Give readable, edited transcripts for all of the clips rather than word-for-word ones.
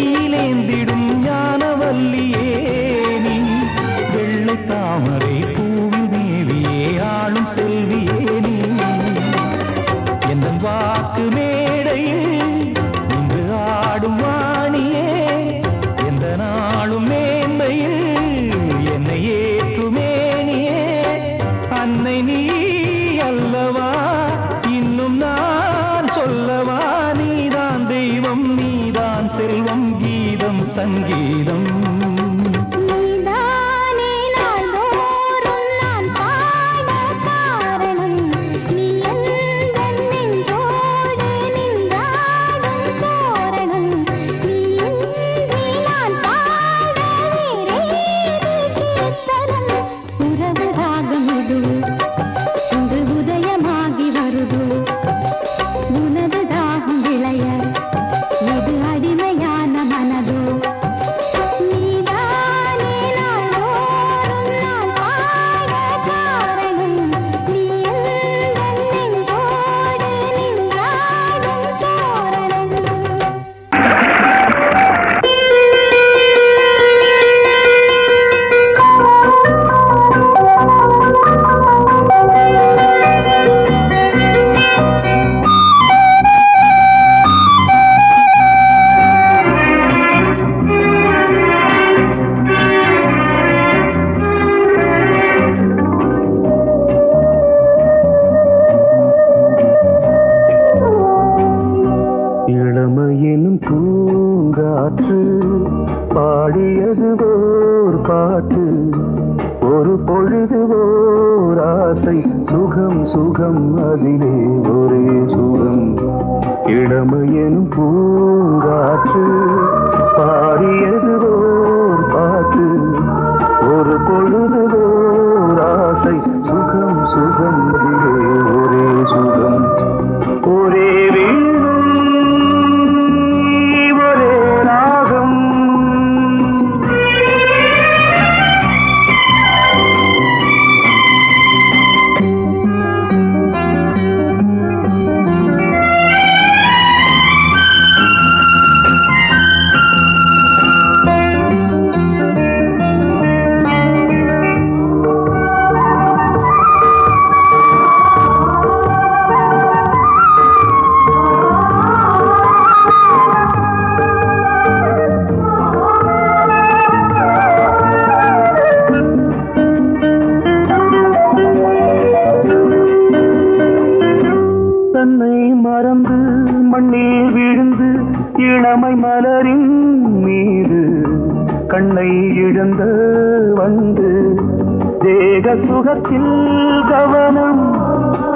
கையிலேந்திடும் ஞானவல்லியே நீ வெள்ளை தாமரை பூவில் மேவியே ஆளும் செல்வியே நீ என் வாக்கு மேடையில் இன்று ஆடும் வாணியே எந்த நாளும் மேன்மையில் என்னை ஏற்றுமேனியே அன்னை நீ அல்லவா இன்னும் நான் சொல்லவா நீதான் தெய்வம் நீதான் செல்வம் கீதம் சங்கீதம் இளமையினும் பூங்காற்று பாடியது ஓர் பாட்டு ஒரு பொழுது ஓர் ஆசை சுகம் சுகம் அதிலே ஒரே சுகம் இளமையினும் பூங்காற்று பாடியது ஓர் பாட்டு ஒரு பொழுது ஓர் ஆசை சுகம் சுகம் அதிலே ஒரே சுகம் ஒரே மறந்து மண்ணில் விழுந்து இளமை மலரின் மீது கண்ணை இழந்த வந்து தேக சுகத்தில் கவனம்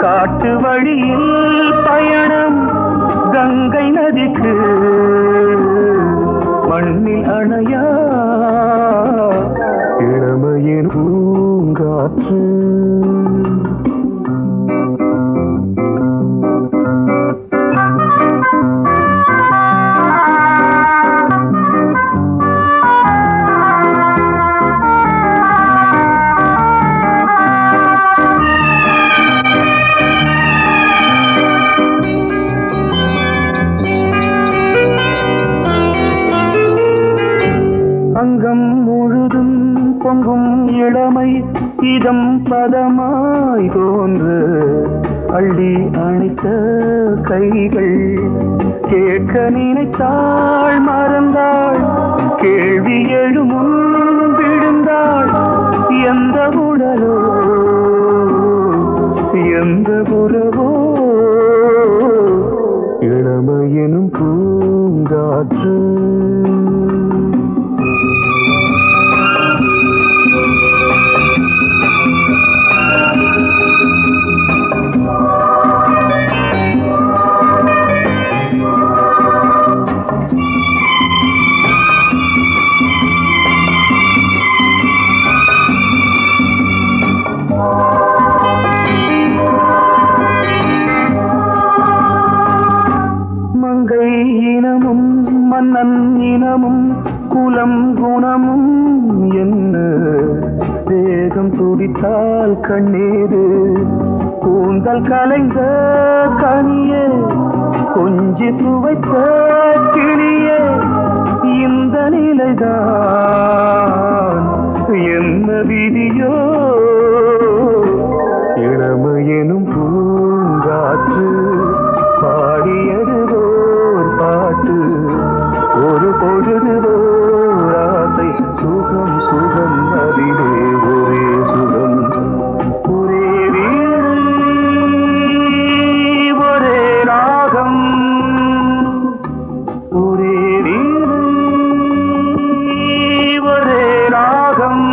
காட்டு வழியில் பயணம் கங்கை நதிக்கு மண்ணில் அணையா இளமையின் பூங்காற்று அங்கம் முழுதும் பொங்கும் இளமை இதம் பதமாய் தோன்று அள்ளி அணைத்த கைகள் கேட்க நினைத்தாள் மறந்தாள் கேள்வி எழுமுன் விழுந்தாள் எந்த உடலோ எந்த உறவோ இளமையெனும் பூங்காற்று மன்னன் இனமும் குலம் குணமும் என்ன தேகம் துடித்தால் கண்ணீரு கூந்தல் கலைந்த கனியே கொஞ்சி சுவைத்த கிளியே இந்த நிலைதான் என்ன விதியோ இளமையெனும் பூங்காற்று பாடியது ஓர் பாட்டு ஒரு பொழுது ஓர் ஆசை சுகம் சுகம் அதிலே ஒரே சுகம் ஒரே வீடு ஒரே ராகம் ஒரே வீடு ஒரே ராகம்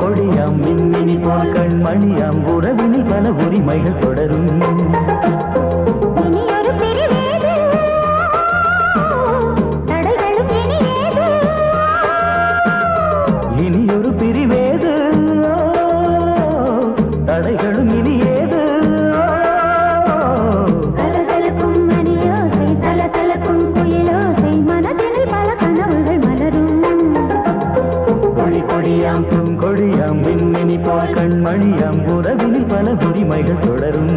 கொடியாம் மின்மினி போல் கண்மணியாம் உறவினில் பல உரிமைகள் தொடரும் இனியொரு பிரிவேது தடைகளும் இனி ஏது கலகலக்கும் மணியோசை சலசலக்கும் குயிலோசை மனதினில் பல கனவுகள் மலரும் கொடியாம் பூங்கொடியாம் மின்மினி போல் கண்மணியாம் உறவினில் பல உரிமைகள் தொடரும்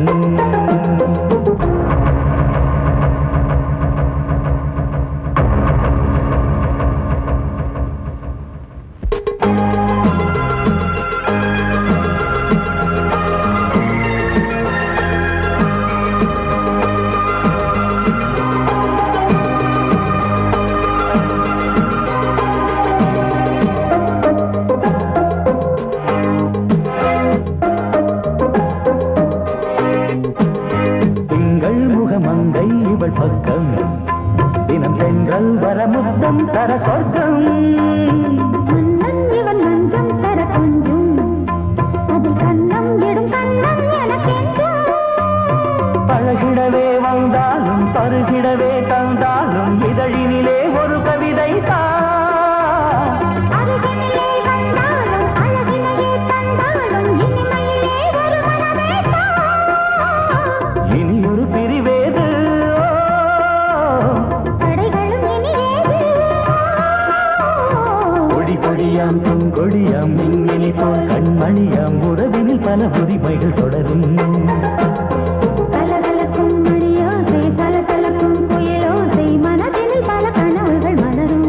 பக்கம் தினம் சென்றல் வர முத்தம் தர சொர்க்கம் இவன் மஞ்சம் தர கொஞ்சம் அதில் கண்ணம் இடும் கண்ணம் எனக்கென்றும் பழகிடவே வந்தாலும் பருகிடவே தந்தாலும் இதழினிலே ஒரு கவிதை அருகினிலே வந்தாலும் அழகினையே தந்தாலும் இனிமையிலே ஒரு மனமே இனியொரு பிரிவேது கொடியாம் பூங்கொடியாம் மின்மினி போல் கண்மணியாம் உறவினில் பல உரிமைகள் தொடரும் கலகலக்கும் மணியோசை சலசலக்கும் குயிலோசை மனதினில் பல கனவுகள் மலரும்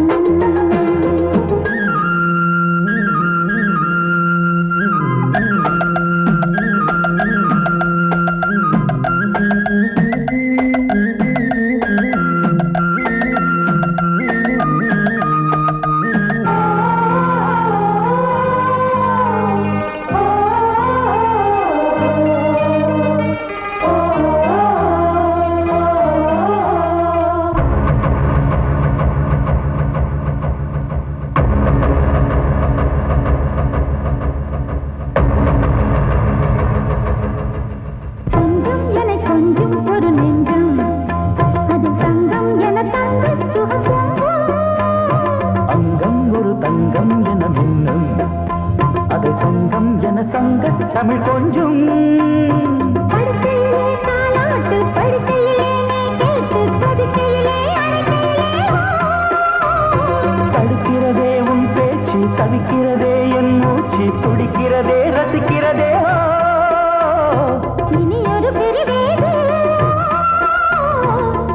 தமிழ் கொஞ்சம் படுக்கையிலே தாலாட்டு படுக்கையிலே நீ கேட்டு படுக்கையிலே தடுக்கிறதே உன் பேச்சு தவிக்கிறதே என் மூச்சு துடிக்கிறதே ரசிக்கிறதே இனி ஒரு பிரிவேது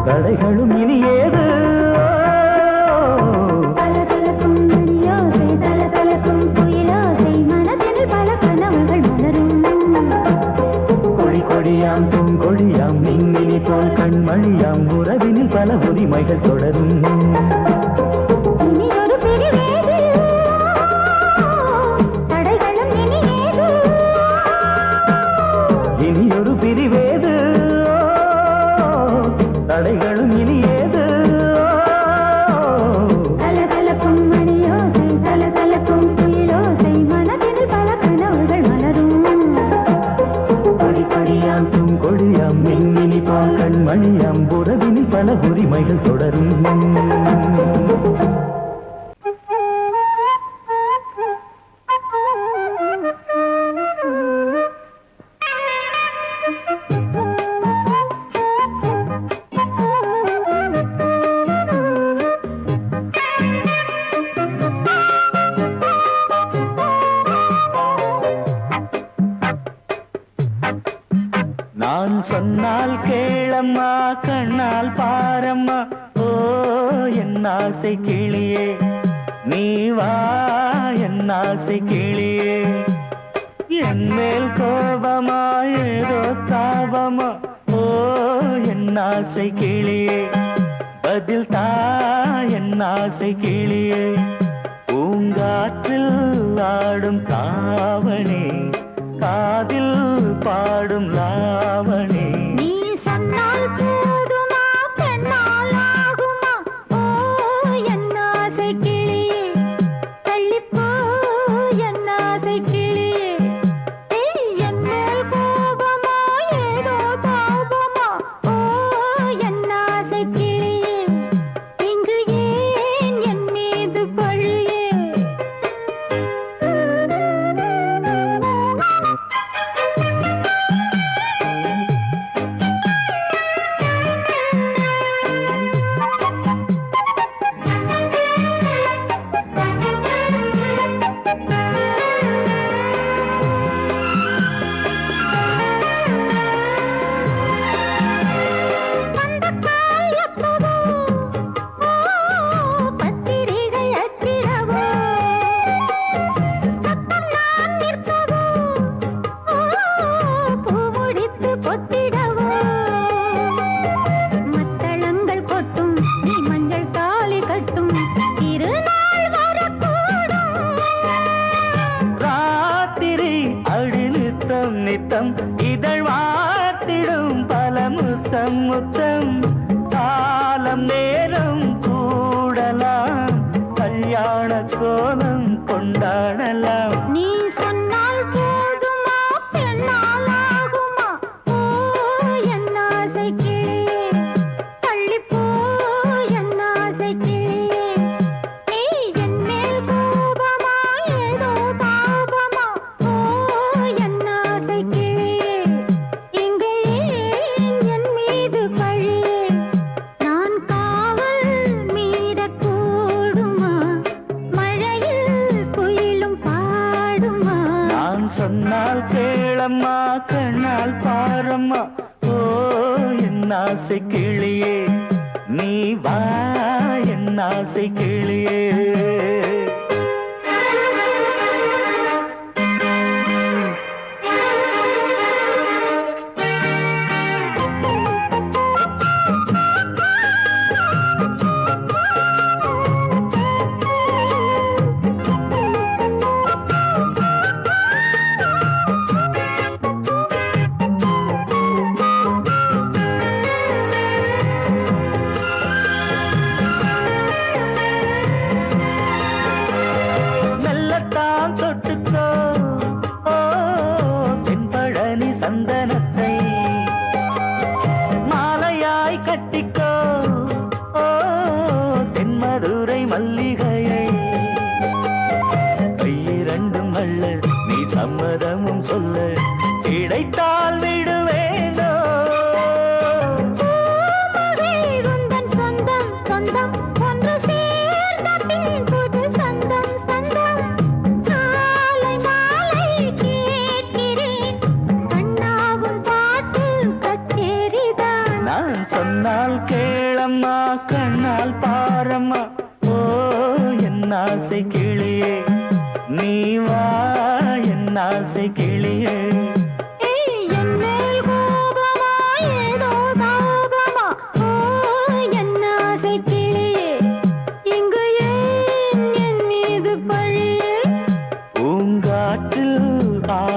தடைகளும் இனி ஏது கலகலக்கும் மணியோசை சலசலக்கும் குயிலோசை மனதில் பல கனவுகள் மலரும் கொடியாம் பூங்கொடியாம் மின்மினி போல் கண்மணியாம் உறவினில் பல உரிமைகள் தொடரும். இனியொரு பிரிவேது தடைகளும் இனியேது. கலகலக்கும் மணியோசை சலசலக்கும் குயிலோசை மனதில் பல கனவுகள் மலரும். கொடி கொடியாம் பூங்கொடியாம் மின்மினி போல் கண்மணியாம் உறவினில் பல உரிமைகள் தொடரும். நான் சொன்னால் கேளம்மா கண்ணால் பாரம்மா ஓ என் ஆசை கிளியே நீ வா என் ஆசை கிளியே. என் மேல் கோபமா ஏதோ தாபமா ஓ என் ஆசை கிளியே பதில் தா என் ஆசை கிளியே. பூங்காற்றில் ஆடும் தாவணி காதில் பாடும் லாவணி. நீ சொன்னால் போதுமா பெண்ணால் ஆகுமா ஓ என் ஆசை கிளியே தள்ளிப்போ என் ஆசை கிளியே. என் மேல் கோபமா ஏதோ தாபமா ஓ என் ஆசை கிளியே இங்கு ஏன் என் மீது பழியே. நித்தம் இதழ் வாத்திடும் பல முத்தம் முத்தம் காலம் நேரம் கூடலாம் கல்யாண கோலம் கொண்டாடலாம். நீ சொன்னால் போதுமா பெண்ணால் ஆகுமா ஓ என் ஆசை கிளியே தள்ளிப்போ என் ஆசை கிளியே. நீ என் மேல் கோபமா ஏதோ தாபமா ஓ என் ஆசை கிளியே இங்கே என் மீது பழியே. நான் காவல் மீறக்கூடுமா மழையில் குயிலும் பாடுமா. நான் சொன்னால் கேளம்மா கண்ணால் பாரம்மா ஓ என் ஆசை கிளியே நீ வா என் ஆசை கிளியே. தொட்டுக்கோ ஓ தென்பழனி சந்தனத்தை மாலையாய் கட்டிக்கோ ஓ தென்மதுரை மல்லிகையை. கையிரண்டும் அள்ள நீ சம்மதமும் சொல்ல கிடைத்தால் விடுவேனோ. சொந்தம் சொந்தம் ஒன்று சேர்ந்த பின் புது சொந்தம் சொந்தம் காலை மாலை கேட்கிறேன் கண்ணாவும் பாட்டு கச்சேரிதான். நான் சொன்னால் கேளம்மா கண்ணால் பாரம்மா ஓ என் ஆசை கிளியே நீ வா என் ஆசை கிளியே. என் மேல் கோபமா ஏதோ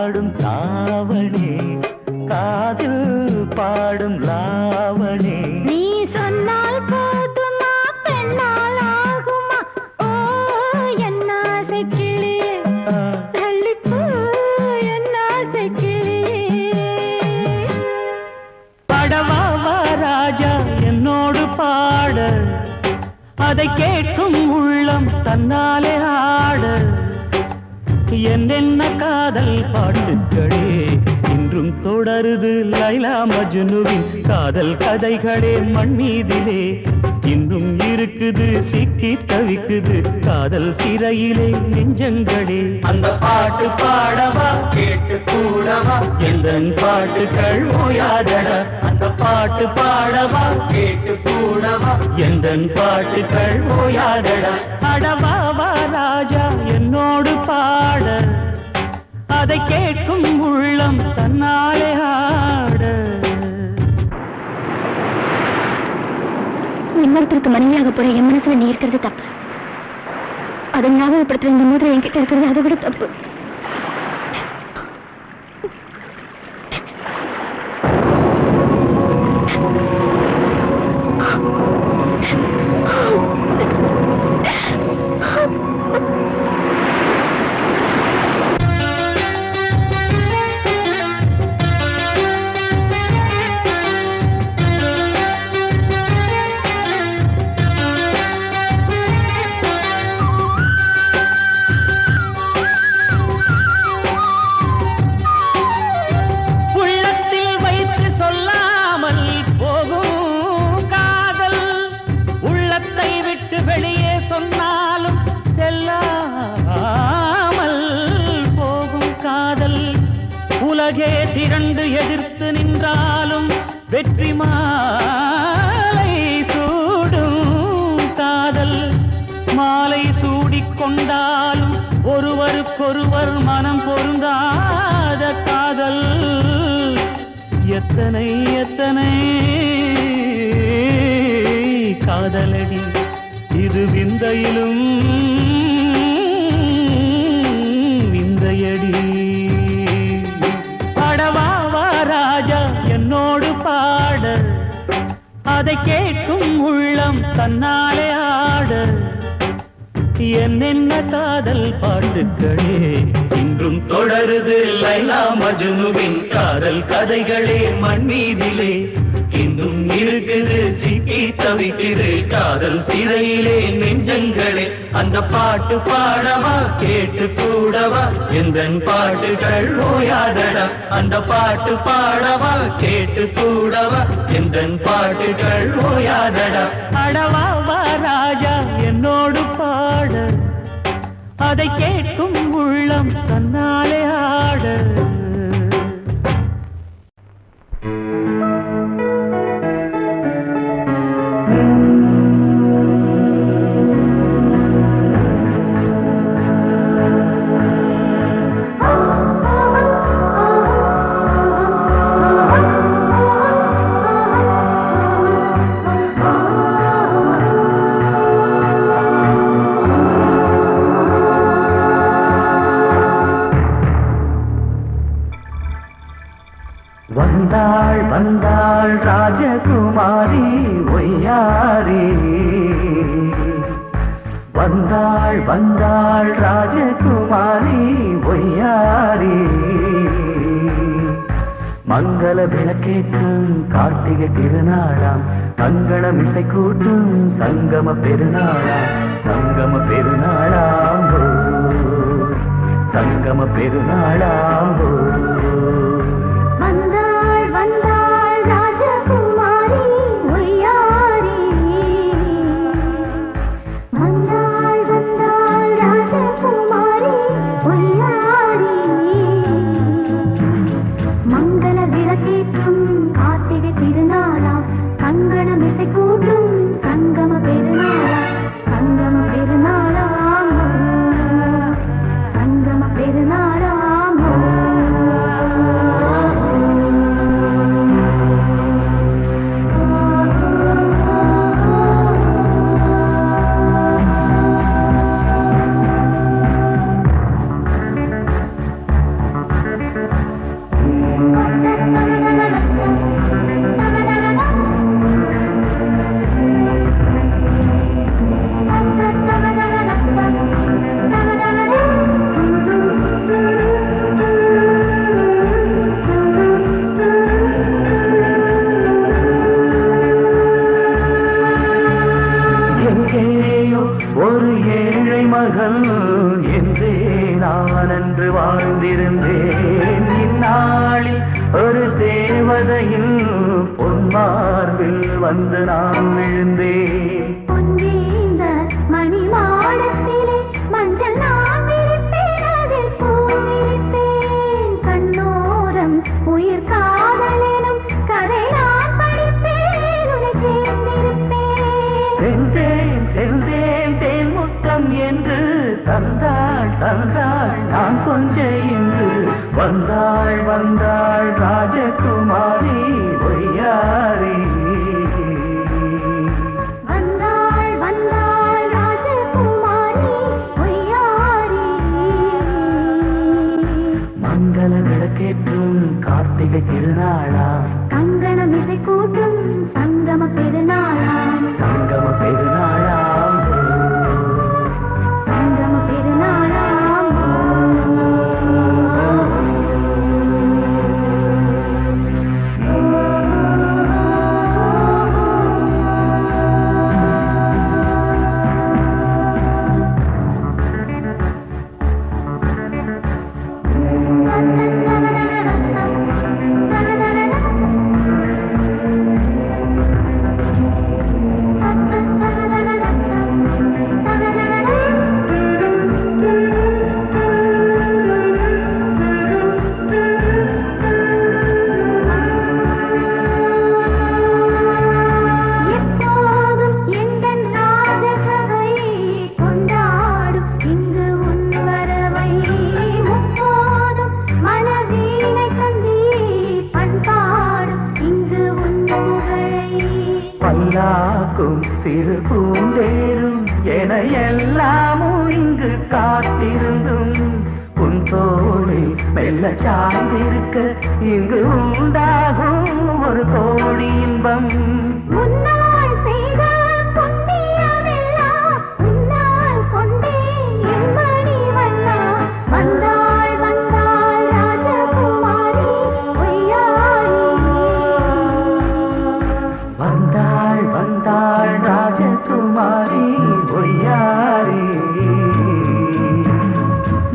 ஆடும் தாவணி காதில் பாடும் லாவணி நீ சொன்னால் போதுமா பெண்ணால் ஆகுமா ஓ என்ன ஆசை கிளியே தள்ளிப்போ என்ன ஆசை கிளியே படவாவா ராஜா என்னோடு பாட அதை கேட்கும் உள்ளம் தன்னாலே ஆட என்னென்ன காதல் பாட்டுக்களே இன்றும் தொடருது லைலா மஜ்னுவின் காதல் கதைகளே மண் மீதிலே இன்னும் இருக்குது சிக்கி தவிக்குது காதல் சிறையிலே நெஞ்சங்களே அந்த பாட்டு பாடவா கேட்டு கூடவா எந்தன் பாட்டுகள் ஓயாதடா அந்த பாட்டு பாடவா கேட்டு கூடவா எந்தன் பாட்டுகள் ஓயாதடா அடவாவா ராஜா என்னோடு பாட அதை கேட்கும் உள்ளம் தன்னாலே ஆட இன்னொருத்தருக்கு மனைவியாக போற என் மனசுல நீ இருக்கிறது தப்பு அதை ஞாபகப்படுத்துற இந்த மூதிரை என்கிட்ட இருக்கிறது அதை விட தப்பு வெளியே சொன்னாலும் செல்லாமல் போகும் காதல் உலகே திரண்டு எதிர்த்து நின்றாலும் வெற்றி மாலை சூடும் காதல் மாலை சூடிக்கொண்டாலும் ஒருவருக்கொருவர் மனம் பொருந்தாத காதல் எத்தனை எத்தனை காதலடி இது விந்தையிலும் விந்தையடி பாடவாவா ராஜா என்னோடு பாட அதை கேட்கும் உள்ளம் தன்னாலே ஆட என்னென்ன காதல் பாட்டுக்களே இன்றும் தொடருது லைலா மஜ்னுவின் காதல் கதைகளே மண் மீதிலே இன்னும் இருக்குது சிக்கி தவிக்குது காதல் சிறையிலே நெஞ்சங்களே அந்த பாட்டு பாடவா கேட்டு கூடவா எந்தன் பாட்டுகள் ஓயாதடா அந்த பாட்டு பாடவா கேட்டு கூடவா எந்தன் பாட்டுகள் ஓயாதடா அடவாவா ராஜா என்னோடு பாட அதை கேட்கும் உள்ளம் தன்னாலே ஆட வந்தாள் வந்தாள் ராஜகுமாரி ஒய்யாரி வந்தாள் வந்தாள் ராஜகுமாரி ஒய்யாரி மங்கள விளக்கேற்றும் கார்த்திகை திருநாளாம் மங்களம் இசை கூட்டும் சங்கம பெருநாளாம் சங்கம பெருநாளாம் பெருநாளாம் தேவதையில் பொன்மார்பில் வந்து நான் விழுந்தேன். பொன்னேந்த மணி மாடத்திலே மஞ்சள் நான் விரிப்பேன், அதில் பூ விரிப்பேன். கண்ணோரம் உயிர் காதலெனும் கதை நான் படிப்பேன், உன்னை சேர்ந்திருப்பேன். சென்றேன் சென்றேன் தேன் முத்தம் என்று தந்தாள் தந்தாள் நான் கொஞ்ச இன்று வந்தாள் வந்தாள் ராஜகுமாரி ஒய்யாரி. வந்தாள் வந்தாள் ராஜகுமாரி ஒய்யாரி. மங்கள விளக்கேற்றும் கார்த்திகை திருநாளா, கங்கணம் இசை கூட்டும் சங்கம பெருநாளாம். சங்கம பெருநாளாம் சங்கம பெருநாளாம். எப்போதும் எந்தன் ராஜசபை கொண்டாடும் இங்கு உன் வரவை. முப்போதும் மனவீணை தந்தி பண்பாடும் இங்கு உன் புகழை. பல்லாக்கும் சிறு பூந்தேரும் என எல்லாமும் இங்கு காத்திருந்தும் உன் தோளில் மெல்ல சாய்ந்திருக்க இங்கு உண்டாகும் ஒரு கோடி இன்பம். முன்னால் செய்த புண்ணியமெல்லாம் உன்னால் கொண்டேன் என் மணி வண்ணா. வந்தாள் வந்தாள் ராஜகுமாரி ஒய்யாரி. வந்தாள் வந்தாள் ராஜகுமாரி ஒய்யாரி.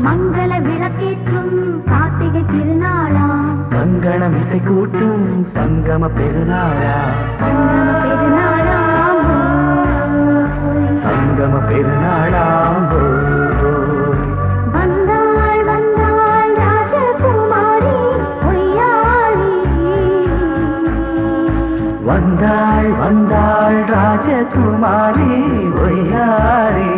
மங்கள விளக்கேற்றும் கார்த்திகை திருநாளாம். கங்கணம் இசை கூட்டும் சங்கம பெருநாளா, சங்கம பெருநாளாம். சங்கம பெருநாளாம் வந்தாள் வந்தாள் ராஜகுமாரி ஒய்யாரி. வந்தாள் வந்தாள் ராஜகுமாரி ஒய்யாரி.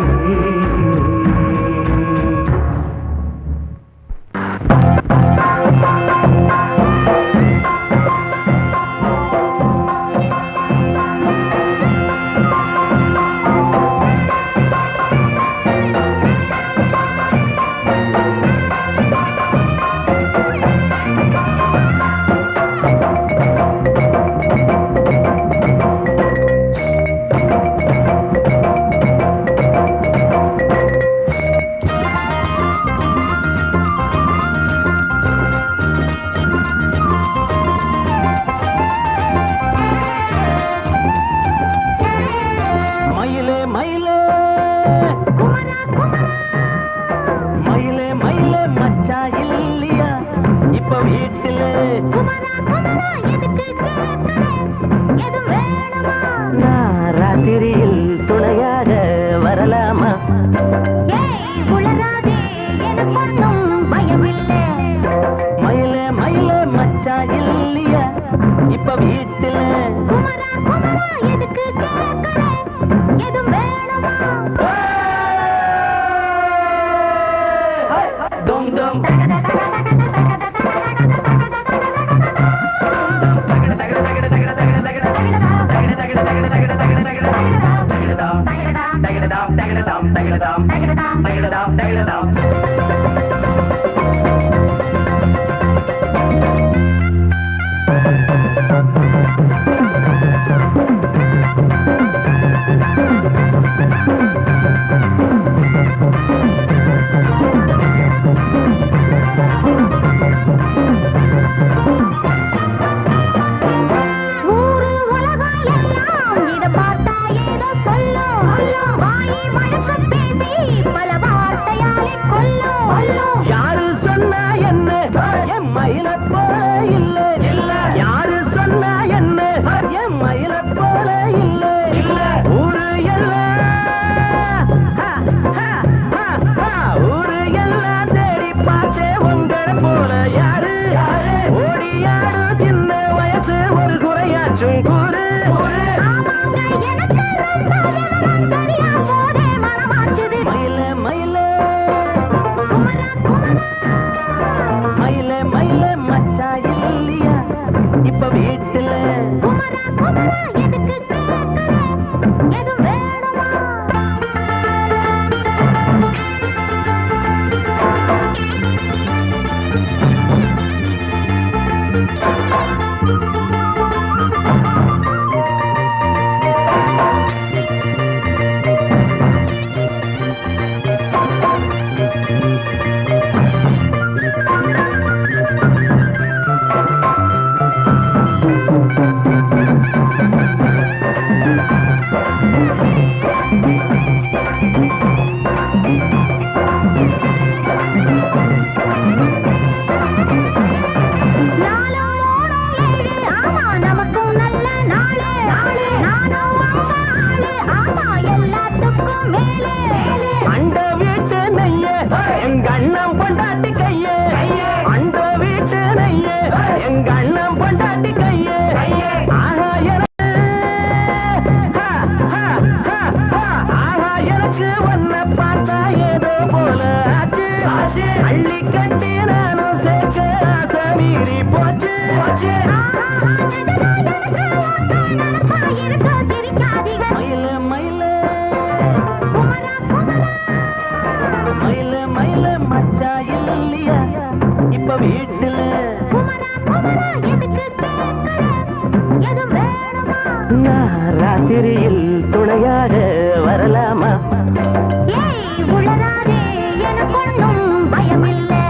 மயிலே மயிலே மயிலே மயிலே மச்சா இல்லையா இப்ப வீட்டில ராத்திரியில் துணையாக வரலாமா? மயிலே மயிலே மச்சா இல்லையா இப்ப வீட்டில dum dum ஏதாச்சும் கூறு மயில மயில மயில மயில மச்சா இல்லையா இப்ப வீட்டுல ராத்திரியில் துணையாக வரலாமா பயமில்லை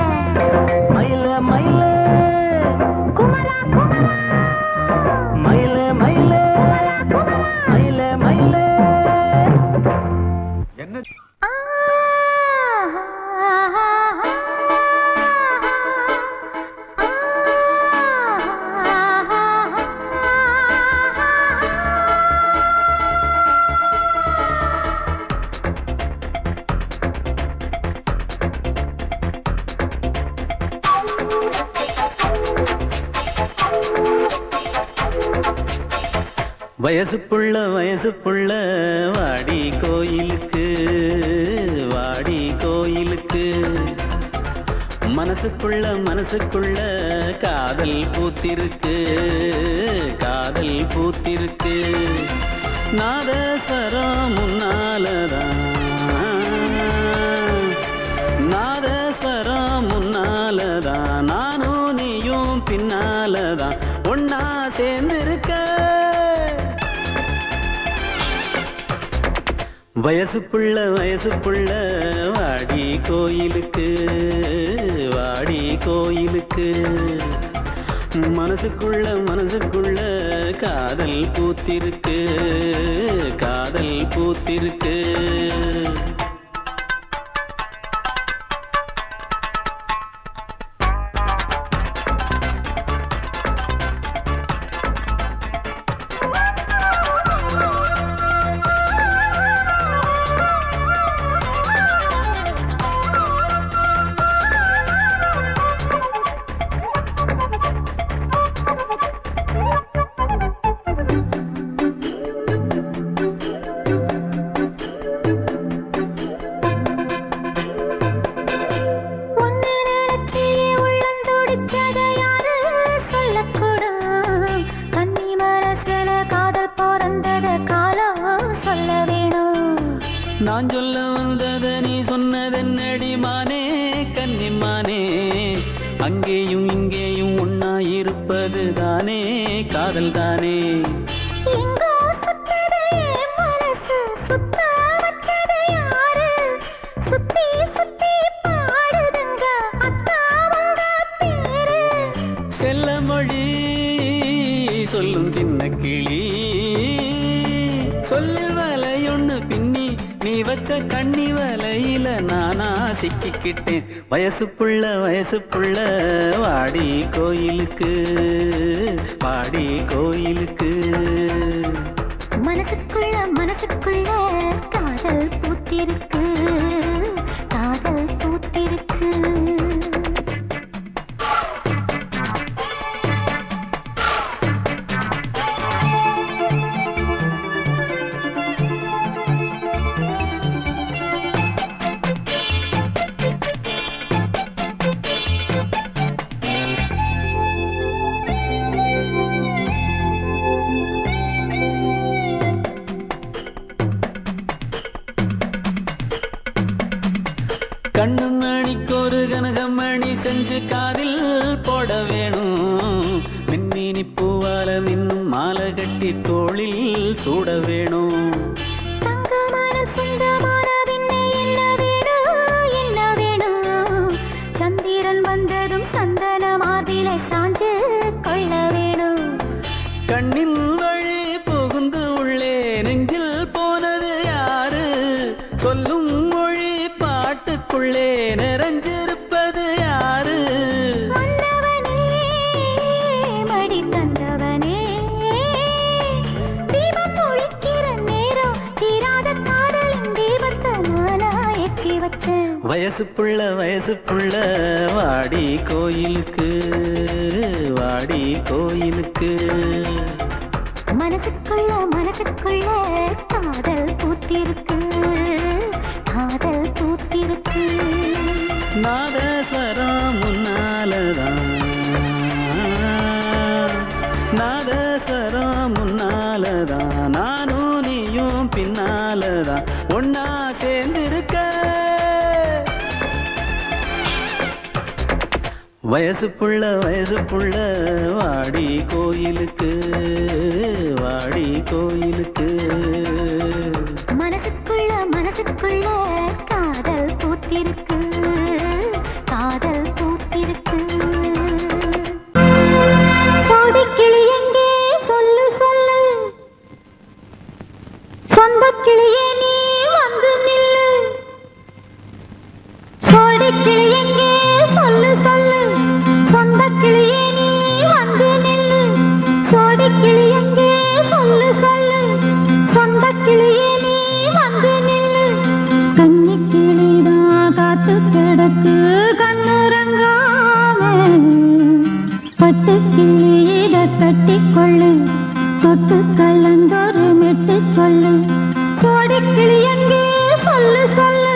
மயில மயில குமரா குமரா மயில மயில மயில மயில என்ன வயசு புள்ள வாடி கோயிலுக்கு மனசுக்குள்ள காதல் பூத்திருக்கு நாதஸ்வரம் முன்னாலதான் நானும் நீயும் பின்னாலதான் ஒன்னா சேர்ந்திருக்க வயசு புள்ள வாடி கோயிலுக்கு மனசுக்குள்ள காதல் பூத்திருக்கு நான் சொல்ல வந்தத நீ சொன்னதென்னடி மானே கன்னிமானே அங்கேயும் இங்கேயும் ஒன்னா இருப்பது தானே காதல் தானே செல்ல மொழி சொல்லும் சின்ன கிளி சொல்லில் வலையொன்னு பின்னி நீ வச்ச கண்ணி வலையில நானா சிக்கிக்கிட்டேன் வயசு புள்ள வாடி கோயிலுக்கு மனசுக்குள்ள காதல் பூத்திருக்கு காதில் போட வேணும் மின்மினி பூவால மின்னும் மாலை கட்டி தோளில் சூட வேணும் தங்கமான சுந்தரமான விண்ணை என்ன வேணும் என்ன வேணும் சந்திரன் வந்ததும் சந்தன மார்பிலை சாஞ்சு கொள்ள வேணும் கண்ணின் வழி புகுந்து உள்ளே நெஞ்சில் போனது யாரு சொல்லும் மொழி பாட்டுக்குள்ளே நிறைஞ்சிருப்பது யாரு மன்னவனே மடி தந்தவனே தீபம் ஒழிக்கிற நேரம் தீராத காதலின் தீபத்தை நானா ஏற்றி வச்சேன் வயசு புள்ள வாடி கோயிலுக்கு வாடி கோயிலுக்கு மனசுக்குள்ள காதல் பூத்திருக்கு காதல் பூத்திருக்கு நாதஸ்வரம் முன்னாலதான் நாதஸ்வரம் முன்னாலதான் நானும் நீயும் பின்னாலதான் ஒன்னா சேர்ந்திருக்க வயசு புள்ள வாடி கோயிலுக்கு வாடி கோயிலுக்கு மனசுக்குள்ள காதல் பூத்திருக்கு காதல் பூத்திருக்கு கோடிக்கிளி எங்கே சொல்லு சொல்லு சொந்த கிளியே நீ வந்து நில்லு கோடிக்கிளி எங்கே சொல்லு சொல்லு சொந்த கிளியே நீ வந்து நில்லு கோடிக்கிளி எங்கே சொல்லு சொல்லு சொந்த கிளியே நீ வந்து நில்லு கன்னி கிளிதான் காத்து கிடக்கு கண்ணுறங்காம பட்டு கிளி இத கட்டிக்கொள்ளு தொட்டு கலந்தொரு மெட்டு சொல்லு கோடிக்கிளி எங்கே சொல்லு சொல்லு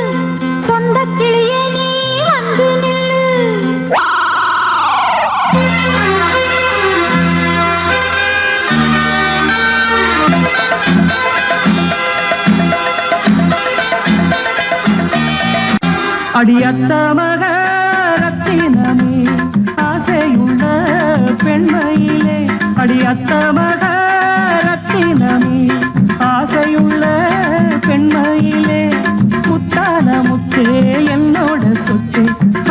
சொந்த கிளியே நீ வந்து நில்லு அடியத்த மக ரத்தினமே ஆசையுள்ள பெண்மையிலே அடியத்த மக ரத்தினமே ஆசையுள்ள பெண்மையிலே முத்தான முத்தே என்னோட சொத்து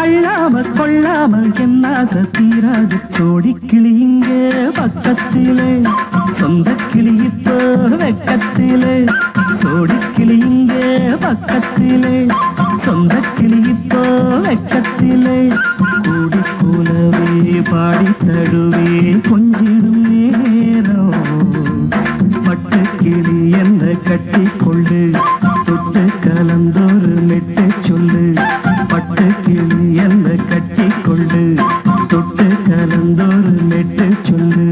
அள்ளாம கொள்ளாம என்ன சத்தீராது சோடி கிளி இங்கே பக்கத்திலே சொந்த கிளி இப்போ வெக்கத்திலே சோடி கிளி இங்கே பக்கத்திலே சொந்த கிளி இப்போ வெக்கத்திலே கூடி கூலவே பாடி தடுவே கொஞ்சிடும் நேரம் பட்டு கிளி என்ன கட்டி கொள்ளு தொட்டு கலந்தொரு மெட்டு சொல்லு பட்டு கிளி என்ன கட்டி கொள்ளு தொட்டு கலந்தொரு மெட்டு சொல்லு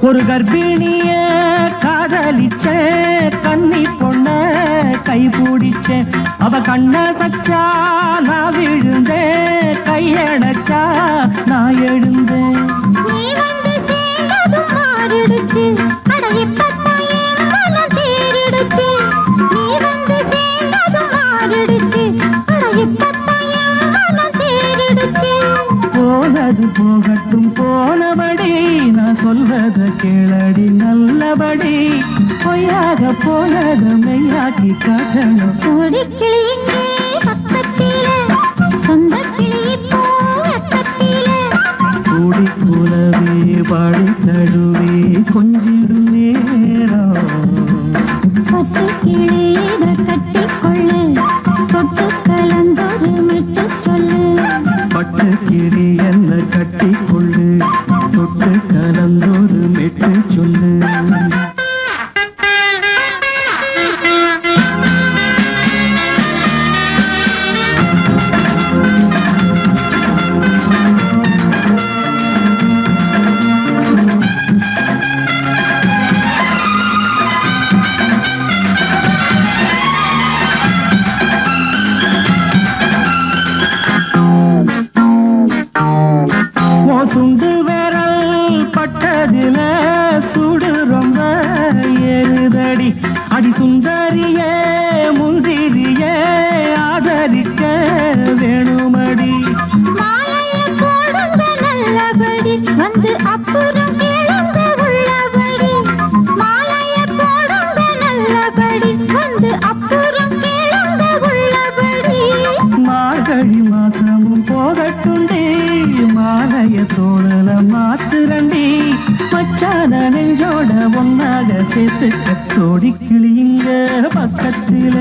ஒரு கர்ப்பிணிய காதலிச்ச கன்னி பொண்ண கை பிடிச்ச அவ கண்ண சச்சா நான் விழுந்தேன் கையடைச்சா நான் எழுந்தேன் நீ வந்து சேர்ந்ததும் மாறிடுச்சு அட இப்பத்தான் என் மனம் தேறிடுச்சு நீ வந்து சேர்ந்ததும் மாறிடுச்சு அட இப்பத்தான் என் மனம் தேறிடுச்சு போனது போகட்டும் போனபடி நான் சொல்வத கேளடி நல்லபடி பொய்யாக போனத மெய்யாக்கி காட்டணும் கோடிக்கிளி இங்கே பக்கத்திலே சொந்த கிளி இப்போ வெக்கத்திலே கூடி கூலவே பாடி தடுவே கொஞ்சிடும் நேரம் பட்டு கிளி இத கட்டிக்கொள்ளு தொட்டு கலந்தொரு மெட்டு சொல்லு பட்டு கிளி என்ன கட்டி கொள்ளு தொட்டு கலந்தொரு மெட்டு சொல்லு மனதில சுடு ரொம்ப ஏறுதடி அடி சுந்தரியே முந்திரியே ஆதரிக்க வேணுமடி மாலையை போடுங்க நல்லபடி வந்து அப்புறம் கேளுங்க உள்ளபடி மாலையை போடுங்க நல்லபடி வந்து அப்புறம் கேளுங்க உள்ளபடி மார்கழி மாசமும் போகட்டுண்டி மாலைய தோழல மாத்துரண்டி மச்சான நெஞ்சோட ஒன்னாக சேர்த்து சோடி கிளியுங்க பக்கத்தில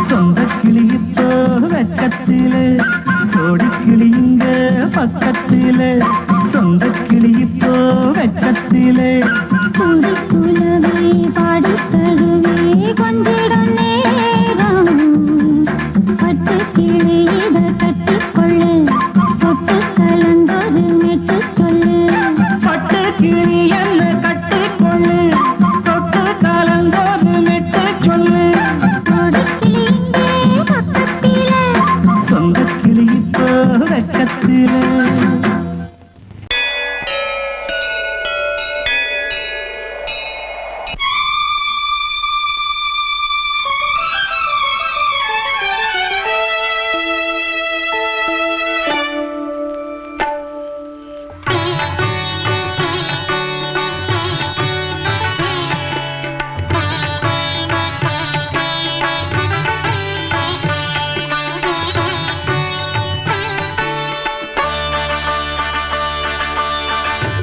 சொந்த கிளி இப்போ வெக்கத்தில சோடி கிளியுங்க பக்கத்தில சொந்த கிளி இப்போ வெக்கத்தில குந்தி குலவை பாடி தழுவே கொஞ்சிடம் நேரம் பட்டு கிளி இத கட்டிக்கொள்ளு தொட்டு கலந்தொரு மெட்டு சொல்லு பட்டு கிளி என்ன கட்டிக்கொள்ளு தொட்டு கலந்தோடு மெட்டு சொல்லு சோடி கிளி இங்கே பக்கத்தில சொந்த கிளி இப்போ வெக்கத்தில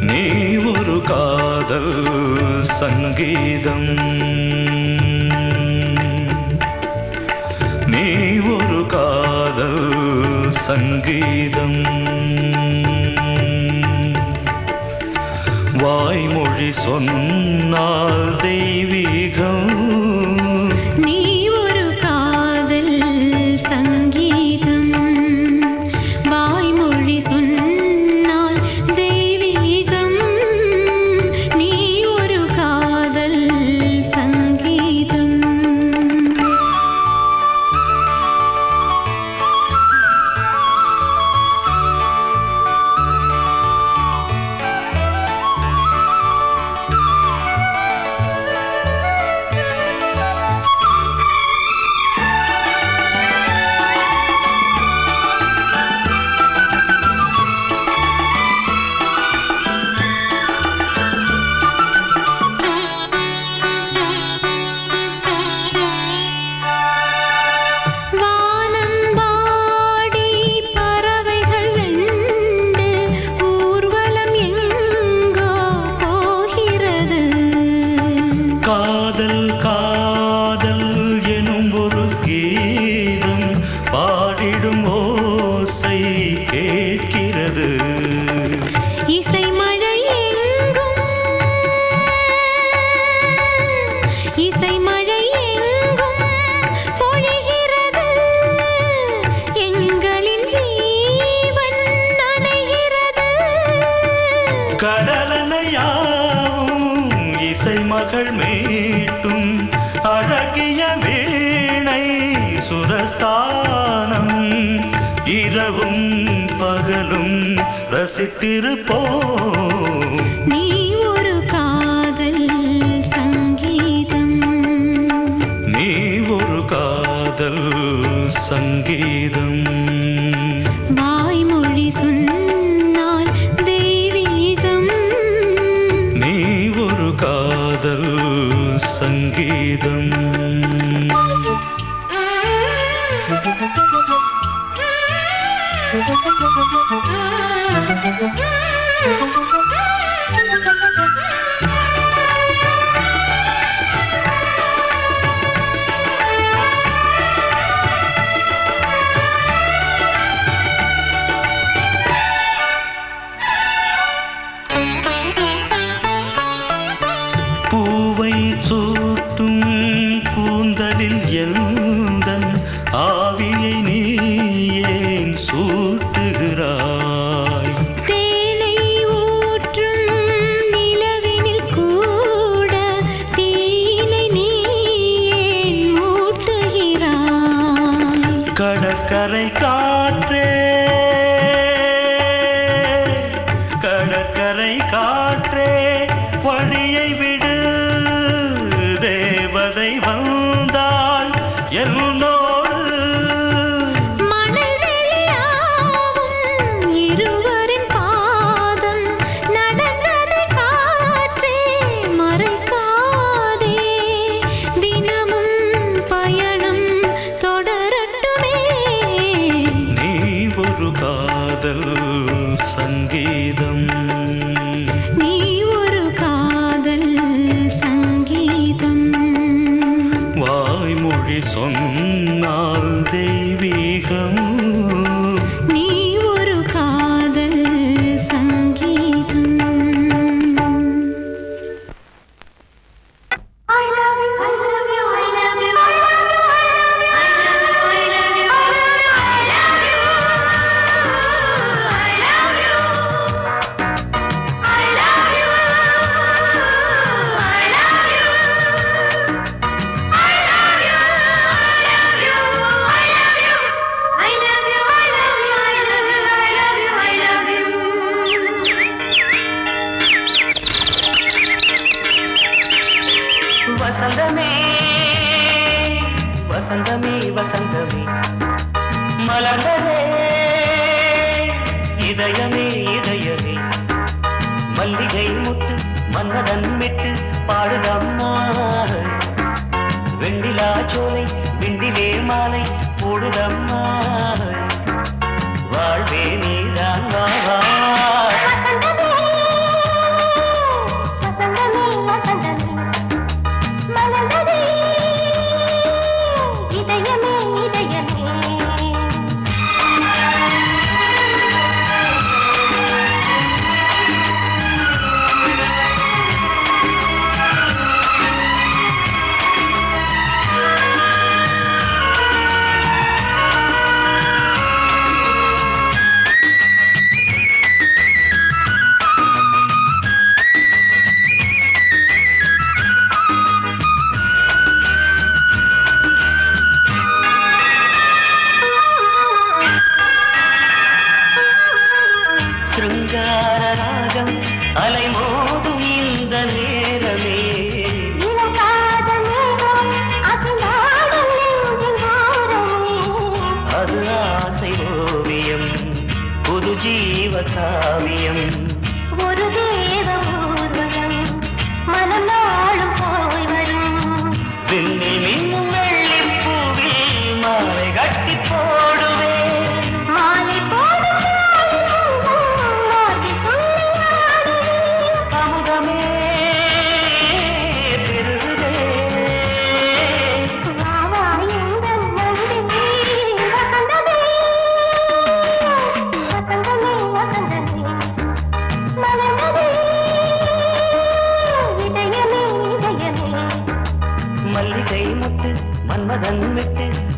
நீ ஒரு காதல் சங்கீதம் நீ ஒரு காதல் சங்கீதம் வாய்மொழி சொன்னால் தெய்வீகம் நீ ஒரு காதல் சங்கீதம் வாய்மொழி சொன்னால் தெய்வீகம் நீ ஒரு காதல் சங்கீதம் வானம்பாடி பறவைகள் வெண்டு ஊர்வலம் எங்கோ போகிறது காதல் காதல் எனும் ஒரு கீதம் பாடிடும் ஓசை கேட்கிறது இசை மழை எங்கும் இசை மழை எங்கும் பொழிகிறது எங்களின் ஜீவன் நனைகிறது கடலனையாவும் இசை மகள் மீட்டும் அழகிய வீணை சுரஸ்தானம் இரவும் பகலும் ரசித்திருப்போம் நீ ஒரு காதல் சங்கீதம் நீ ஒரு காதல் சங்கீதம் வாய்மொழி சொன்னால் தெய்வீகம் நீ ஒரு காதல் சங்கீதம் பூவை சூட்டும் கூந்தலில் எந்தன் ஆவியை நீ ஏன் சூட்டுகிறாய் தேனை வசந்தமே வசந்தமே வசந்தமே மலர்ந்ததே இதயமே இதயமே மல்லிகை முத்து மன்னதன் விட்டு பாடுதம்மா வெண்ணிலா சோலை விண்டிலே மாலை போடுதம்மா வாழ்வே நீதான் வா வா வசந்தமே வசந்தமே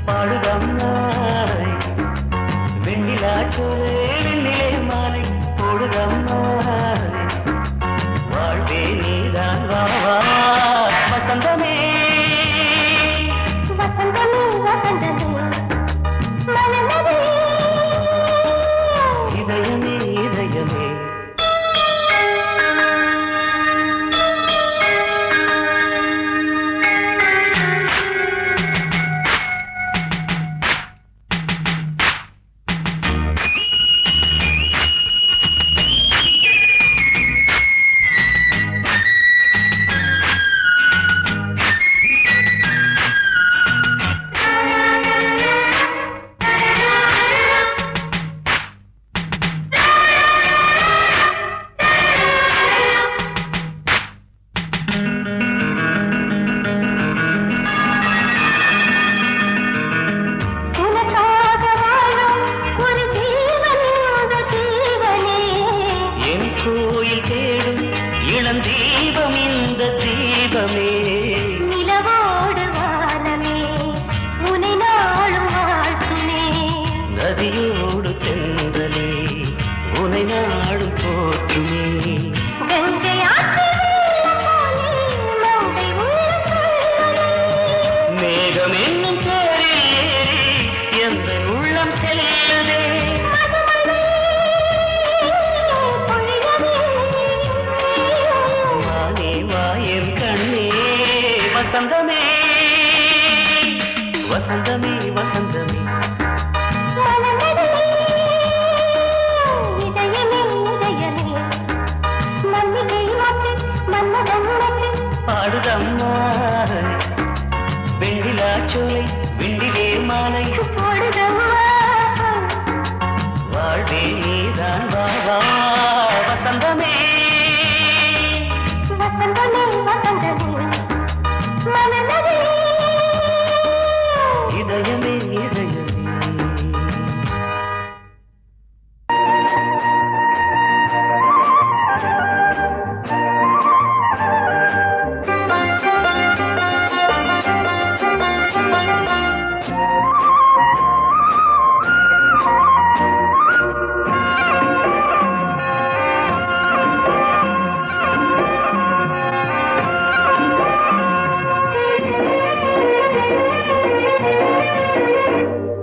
பாடுதம்மா வெண்ணிலா சோலை விண்டிலே மாலை போடுதம்மா வாழ்வே நீதான் வா வா வசந்தமே வசந்தமே வசந்தமே மலர்ந்ததே இதயமே இதயமே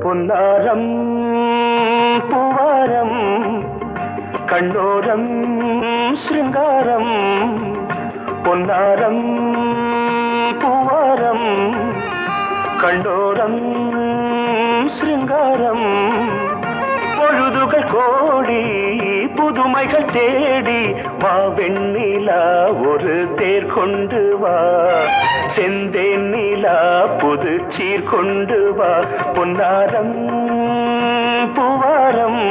பொன்னாரம் பூவாரம் கண்ணோரம் சிருங்காரம் பொன்னாரம் பூவாரம் கண்டோரம் சிருங்காரம் பொழுதுகள் கோடி புதுமைகள் தேடி வா வெண்ணிலா ஒரு தேர் கொண்டு வா செந்தேன் நிலா புது சீர் கொண்டு வா பொன்னாரம் பூவாரம்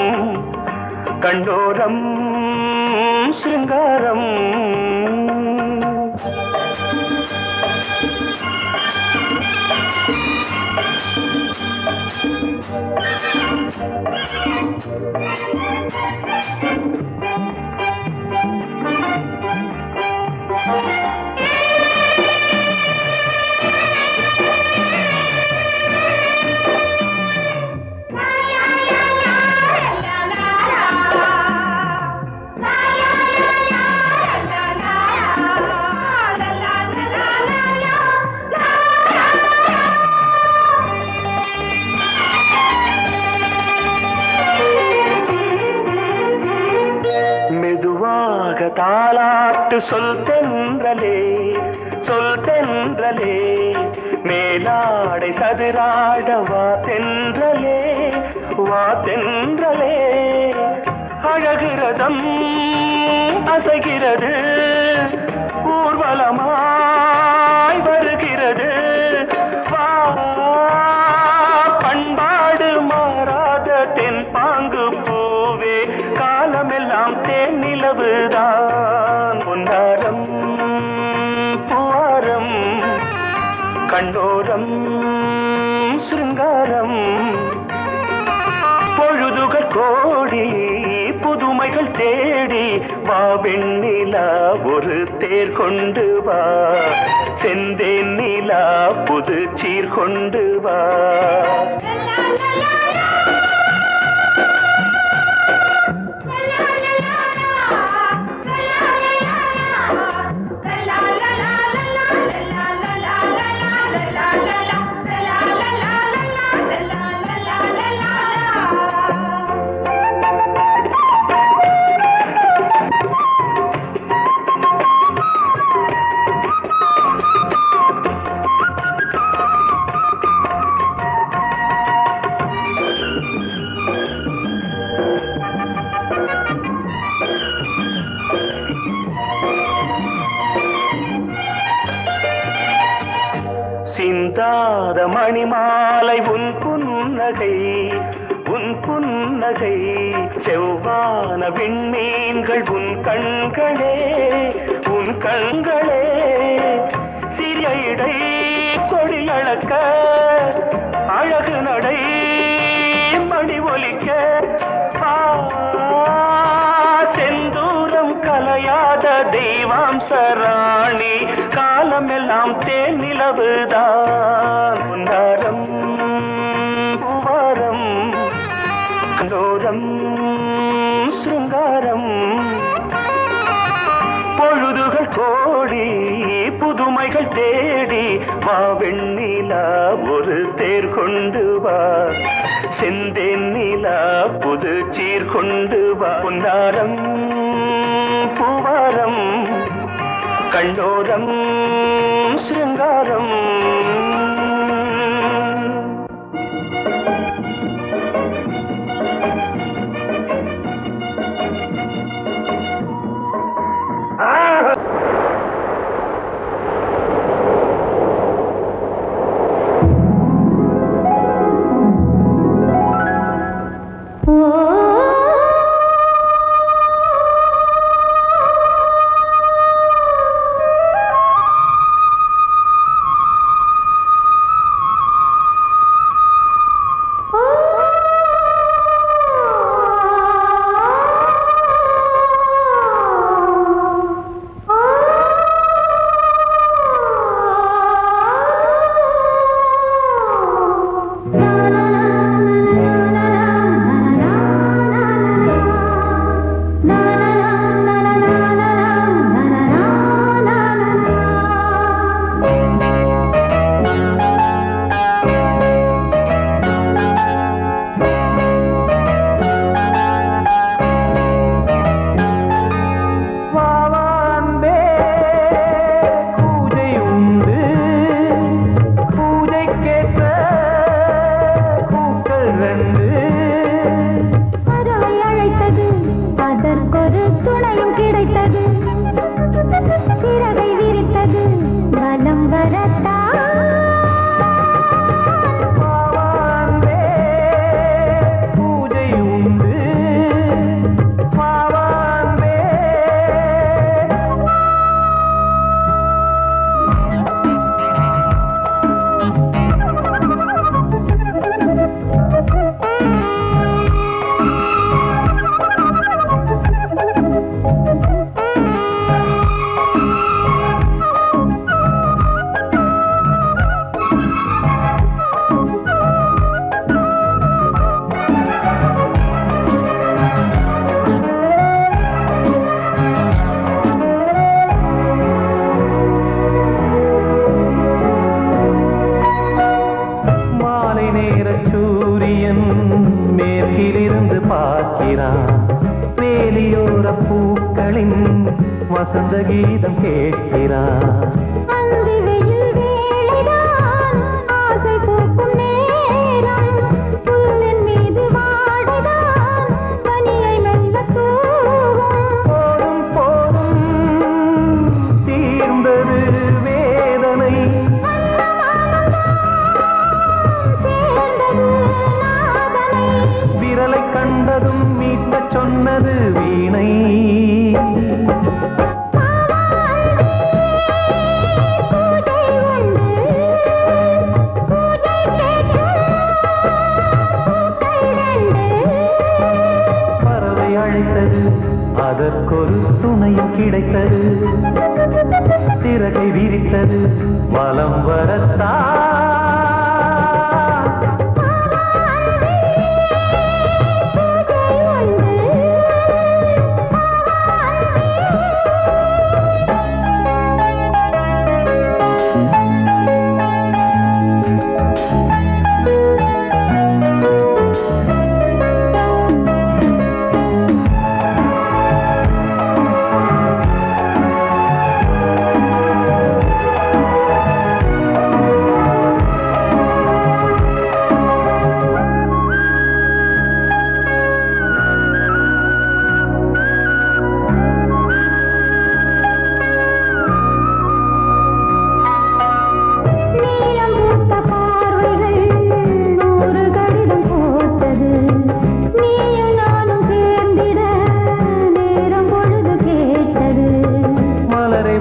கண்டோரம் சிருங்காரம் தாலாட்டு சொல் தென்றலே சொல் தென்றலே மேலாடை சதுராட வா தென்றலே வா தென்றலே அழகிறதம் அசைகிறது ஊர்வலமாய் வருகிறது வா பண்பாடு மாறாத தென் பாங்கு பூவே காலமெல்லாம் தேன் நிலவுதான் பொன்னாரம் பூவாரம் கண்டோரம் சிருங்காரம் பொழுதுகள் கோடி புதுமைகள் தேடி வா வெண்ணிலா ஒரு தேர் கொண்டு வா செந்தேன் நிலா புது சீர் கொண்டு வா சிந்தாத மணிமாலை உன் புன்னகை உன் புன்னகை செவ்வான விண்மீன்கள் உன் கண்களே உன் கண்களே சிறிய இடை கொடியளக்க அழகு நடை மணி ஒலிக்க செந்தூரம் கலையாத தெய்வாம்சராணி காலமெல்லாம் தேன் நிலவுதான் பொன்னாரம் பூவாரம் கண்டோரம் சிருங்காரம் பொழுதுகள் கோடி புதுமைகள் தேடி வா வெண்ணிலா ஒரு தேர் கொண்டு வா செந்தேன் நிலா புது சீர் கொண்டு வா பொன்னாரம் பூவாரம் கண்டோரம் சிருங்காரம் வசந்த கீதம் கேட்கிறார். அந்தி வெயில் வேளைதான் ஆசை பூக்கும் நேரம், புல்லின் மீது வாடைதான் பனியை மெல்ல தூவும். போதும் போதும் தீர்ந்தது வேதனை, சேர்ந்தது நாதனை. விரலை கண்டதும் மீட்டச் சொன்னது வீணை. பறவை அழைத்தது, அதற்கொரு துணையும் கிடைத்தது. சிறகை விரித்தது, வலம் வரத்தான்.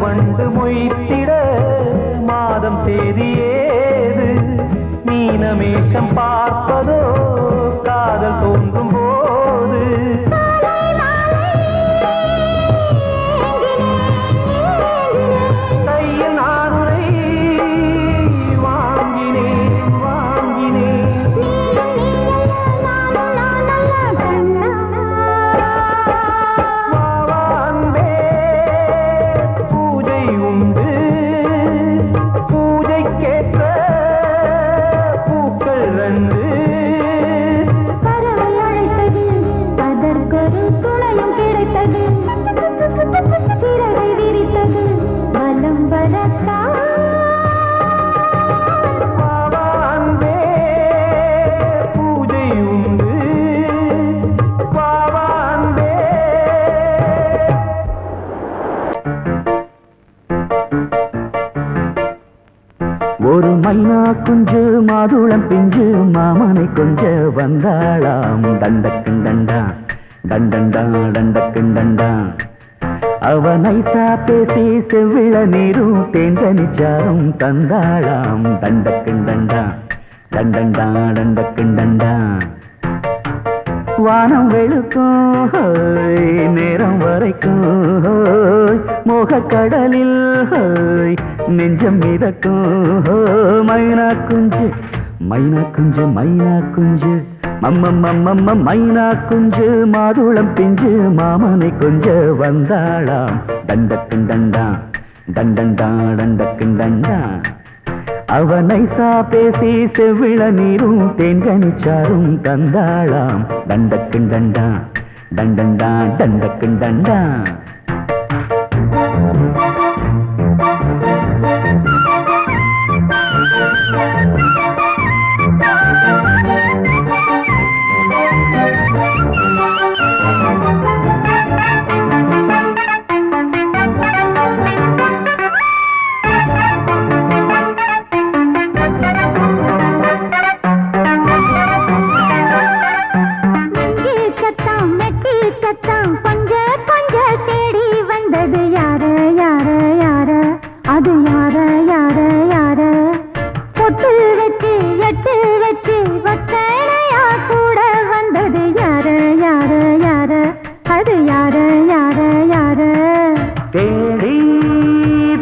வண்டு மொய்த்திட மாதம் தேதி ஏது? மீனமேஷம் பார்ப்பதோ காதல் தோன்றும் போது. கையில் நானுரை வாங்கினேன் வாங்கினேன். சிறகை விரித்தது, வலம் வரத்தான். பூஜை உண்டு பாவாந்தே. ஒரு மைனா குஞ்சு மாதுளம் பிஞ்சு மாமனை கொஞ்ச வந்தாளாம். தண்டக்குண்டண்டா டண்டண்டா டண்டக்குண்டண்டா. அவனை பேசி செவ்விள நீரும் தேந்தனிச்சாரும் தந்தாளாம். தண்டக்குண்டண்டா டண்டண்டா டண்டக்குண்டண்டா. வானம் வெளுக்கும் நேரம் வரைக்கும் மோகக்கடலில் நெஞ்சம் மிதக்கும். மைனா குஞ்சு மைனா குஞ்சு மைனா குஞ்சு மம்மம்மம்மம்ம மைனா குஞ்சு மாதுளம் பிஞ்சு மாமனை கொஞ்ச வந்தாளாம். தண்டக்குண்டண்டா டண்டண்டா டண்டக்குண்டண்டா. அவனை பேசி செவ்விள நீரும் தேன்கனிச்சாரும் தந்தாளாம். தண்டக்குண்டண்டா டண்டண்டா டண்டக்குண்டண்டா.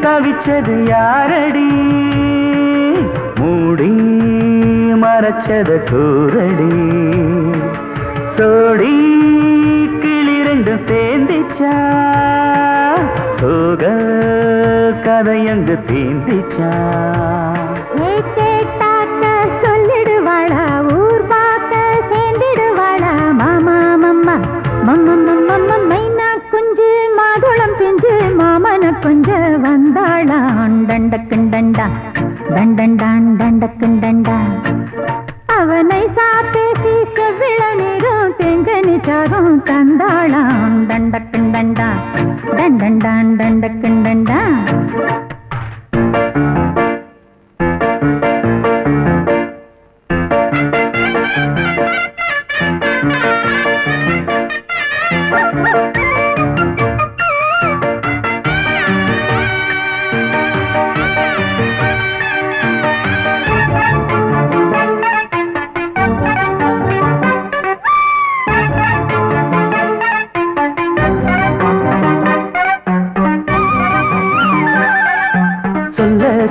தவிச்சது யாரடி மூடி மறைச்சத கூரடி. சோடி கிளி ரெண்டு சேர்ந்திச்சா சோக கதையங்கு தீந்திச்சா. கேட்டாக்க சொல்லிடுவாளா ஊர் பார்க்க சேர்ந்திடுவாளா. மாமா மம்மா மம்ம மம்ம மைனா குஞ்சு மாதுளம் செஞ்சு டண்டக்குண்டண்டா டண்டண்டான் டண்டக்குண்டண்டா அவனை சாப்பேசி செவ்விள நீரும் தெங்கனி சாரும் தந்தாளாம் டண்டக்குண்டண்டா டண்டண்டான் டண்டக்குண்டண்டா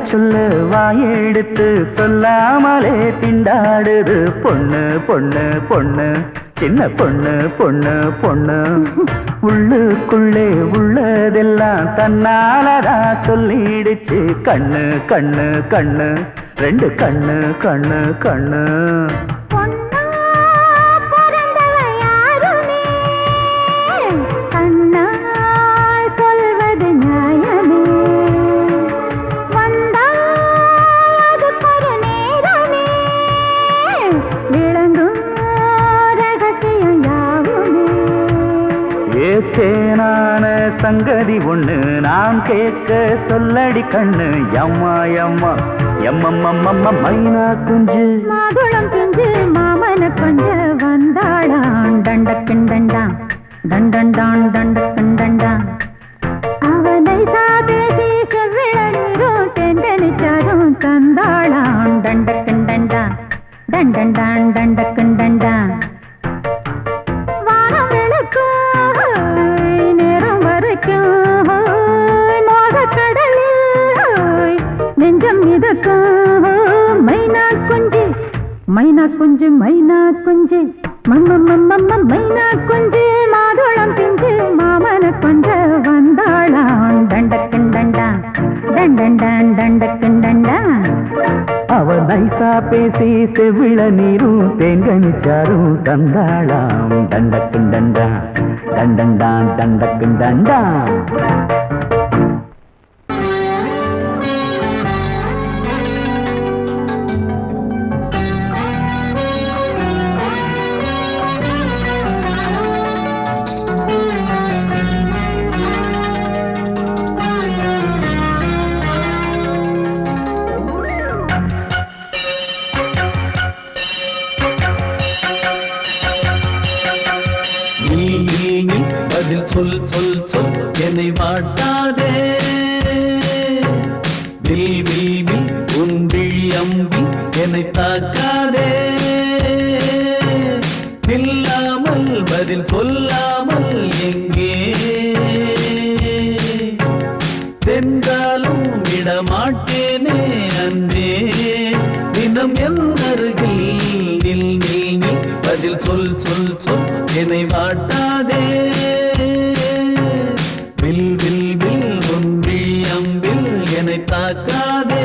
சொல்ல வாயெடுத்து சொல்லாமலே திண்டாடுது பொண்ணு பொண்ணு பொண்ணு சின்ன பொண்ணு பொண்ணு பொண்ணு உள்ளுக்குள்ளே உள்ளதெல்லாம் தன்னாலதா சொல்லிடுச்சு கண்ணு கண்ணு கண்ணு ரெண்டு கண்ணு கண்ணு கண்ணு ஏத்தேனான சங்கதி ஒண்ணு நான் கேட்க சொல்லடி கண்ணு எம்மா எம்மா எம்மம்மம்மம்ம மைனா குஞ்சு மாதுளம் குஞ்சு மாமன கொஞ்ச வந்தாளான் டண்டக்குண்டண்டா டண்டண்டான் டண்டக்குண்டண்டா அவனை சாதேசி செவ்விள நீரும் தெங்கனிச்சாரும் தந்தாளான் டண்டக்குண்டண்டா டண்டண்டான் டண்டக்குண்டண்டா மைனா குஞ்சு மைனா குஞ்சு மம்மம்மம்மம்ம மைனா குஞ்சு மாதுளம் பிஞ்சு மாமன கொஞ்ச வந்தாளான் டண்டக்குண்டண்டா டண்டண்டான் டண்டக்குண்டண்டா அவ நைசா பேசி செவிள நீரும் தேங்கனிச்சாரும் தந்தாளாம் தண்டக்குண்டண்டா தண்டண்டான் தண்டக்குண்டண்டா சொல் சொல் சொல் என்னை வாட்டாதே வில்வி உன் விழி அம்பி என்னை தாக்காதே இல்லாமல் பதில் சொல்லாமல் எங்கே சென்றாலும் விடமாட்டேனே அன்பே தினம் என் அருகில் நில் நில் நில் பதில் சொல் சொல் சொல் என்னை வாட்டாதே வில் வில் வில் உன் விழி அம்பில் என்னை தாக்காதே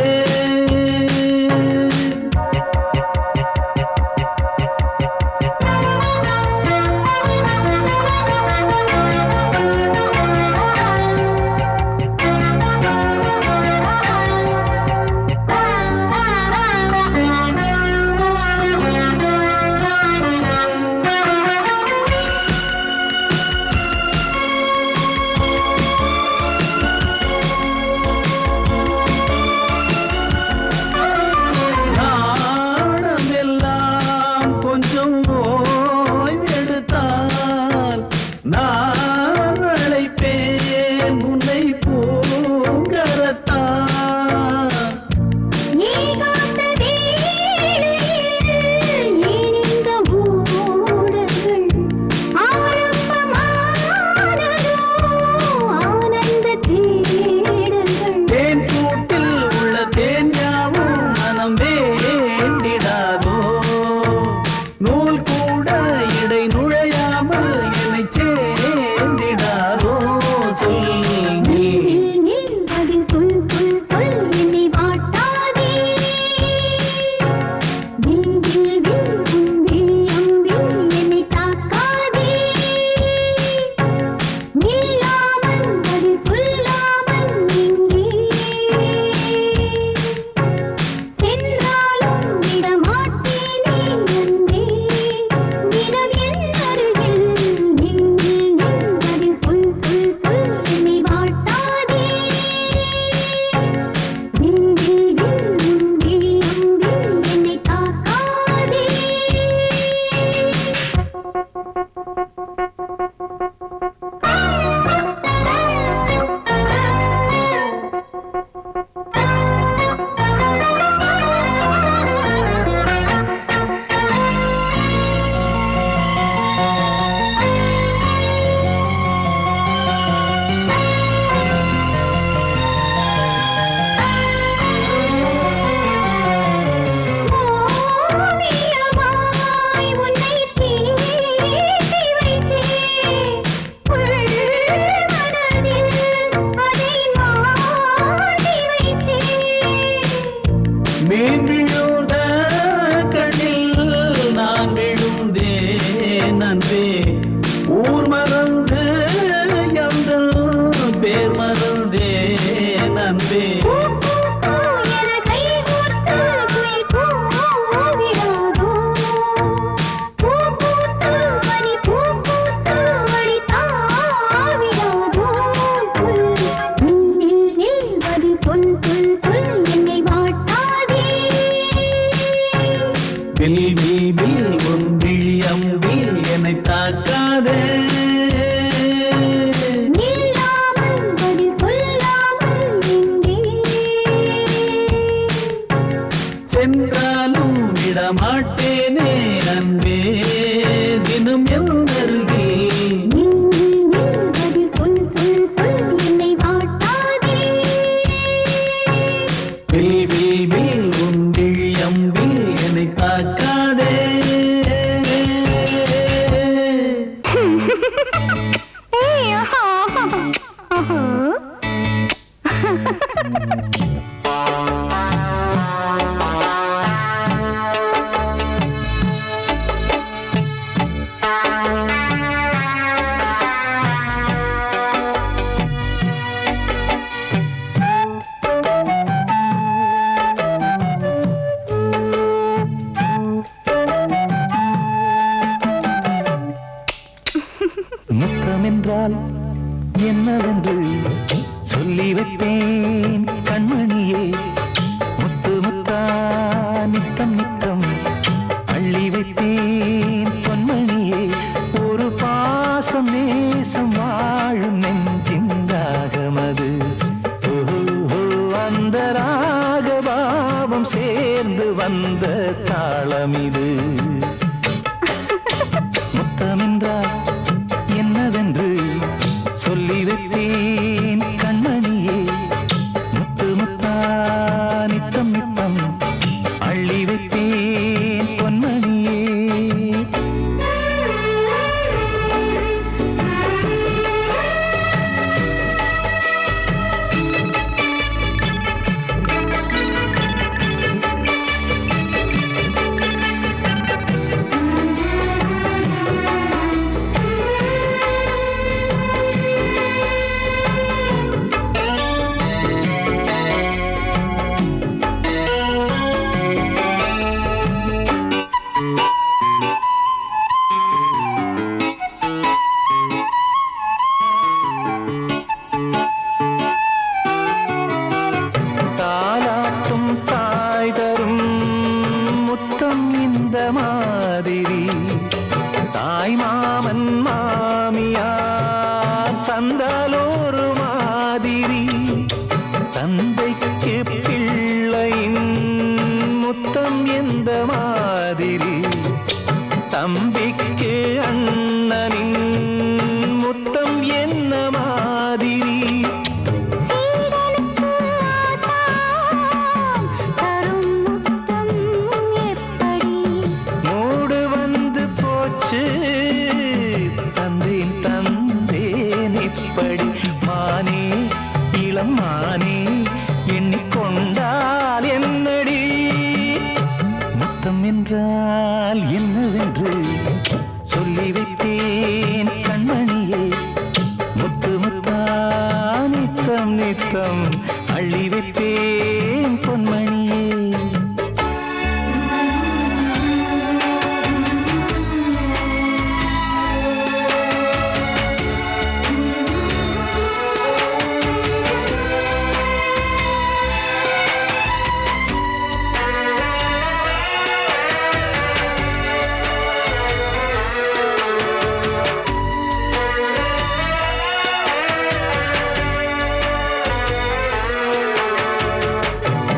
அன்பே வில் வில் வில் உன் விழி அம்பில் என்னை தாக்காதே சென்றாலும் விடமாட்டேனே அன்பே தினம் எந்தருகே வில் வில் வில் உன் விழி அம்பில் என்னை தாக்காதே முத்தம் என்றால் என்னவென்று சொல்லி வைப்பேன் கண்மணியே. முத்து முத்தா நித்தம் நித்தம் அள்ளி வைப்பேன் பொன்மணியே. ஒரு பாசம் நேசம் வாழும் நெஞ்சின் ராகமது. அந்த ராகபாவம் சேர்ந்து வந்த தாளமிது. முத்தமென்றால் என்னவென்று சொல்லி வைப்பேன் கண்மணியே. முத்து முத்தா நித்தம் நித்தம் அள்ளி வைப்பேன் பொன்மணியே. தாலாட்டும் தாய் தரும் முத்தம் இந்த மாதிரி. தாய் மாமன் மாமியார் தந்தாலோரு மாதிரி. தந்தைக்கு பிள்ளையின் முத்தம் எந்த மாதிரி. தம்பிக்கு அண்ணனின் முத்தம் என்ன மாதிரி. மூடு வந்து போச்சு தந்தேன் தந்தேன் இப்படி. மானே இளம் மானே எண்ணிக்கொண்டால் என்னடி. முத்தம் என்றால் என்னவென்று சொல்லி வைப்பேன் கண்மணியே. முத்து முத்தா நித்தம் நித்தம் அள்ளி வைப்பேன் பொன்மணியே.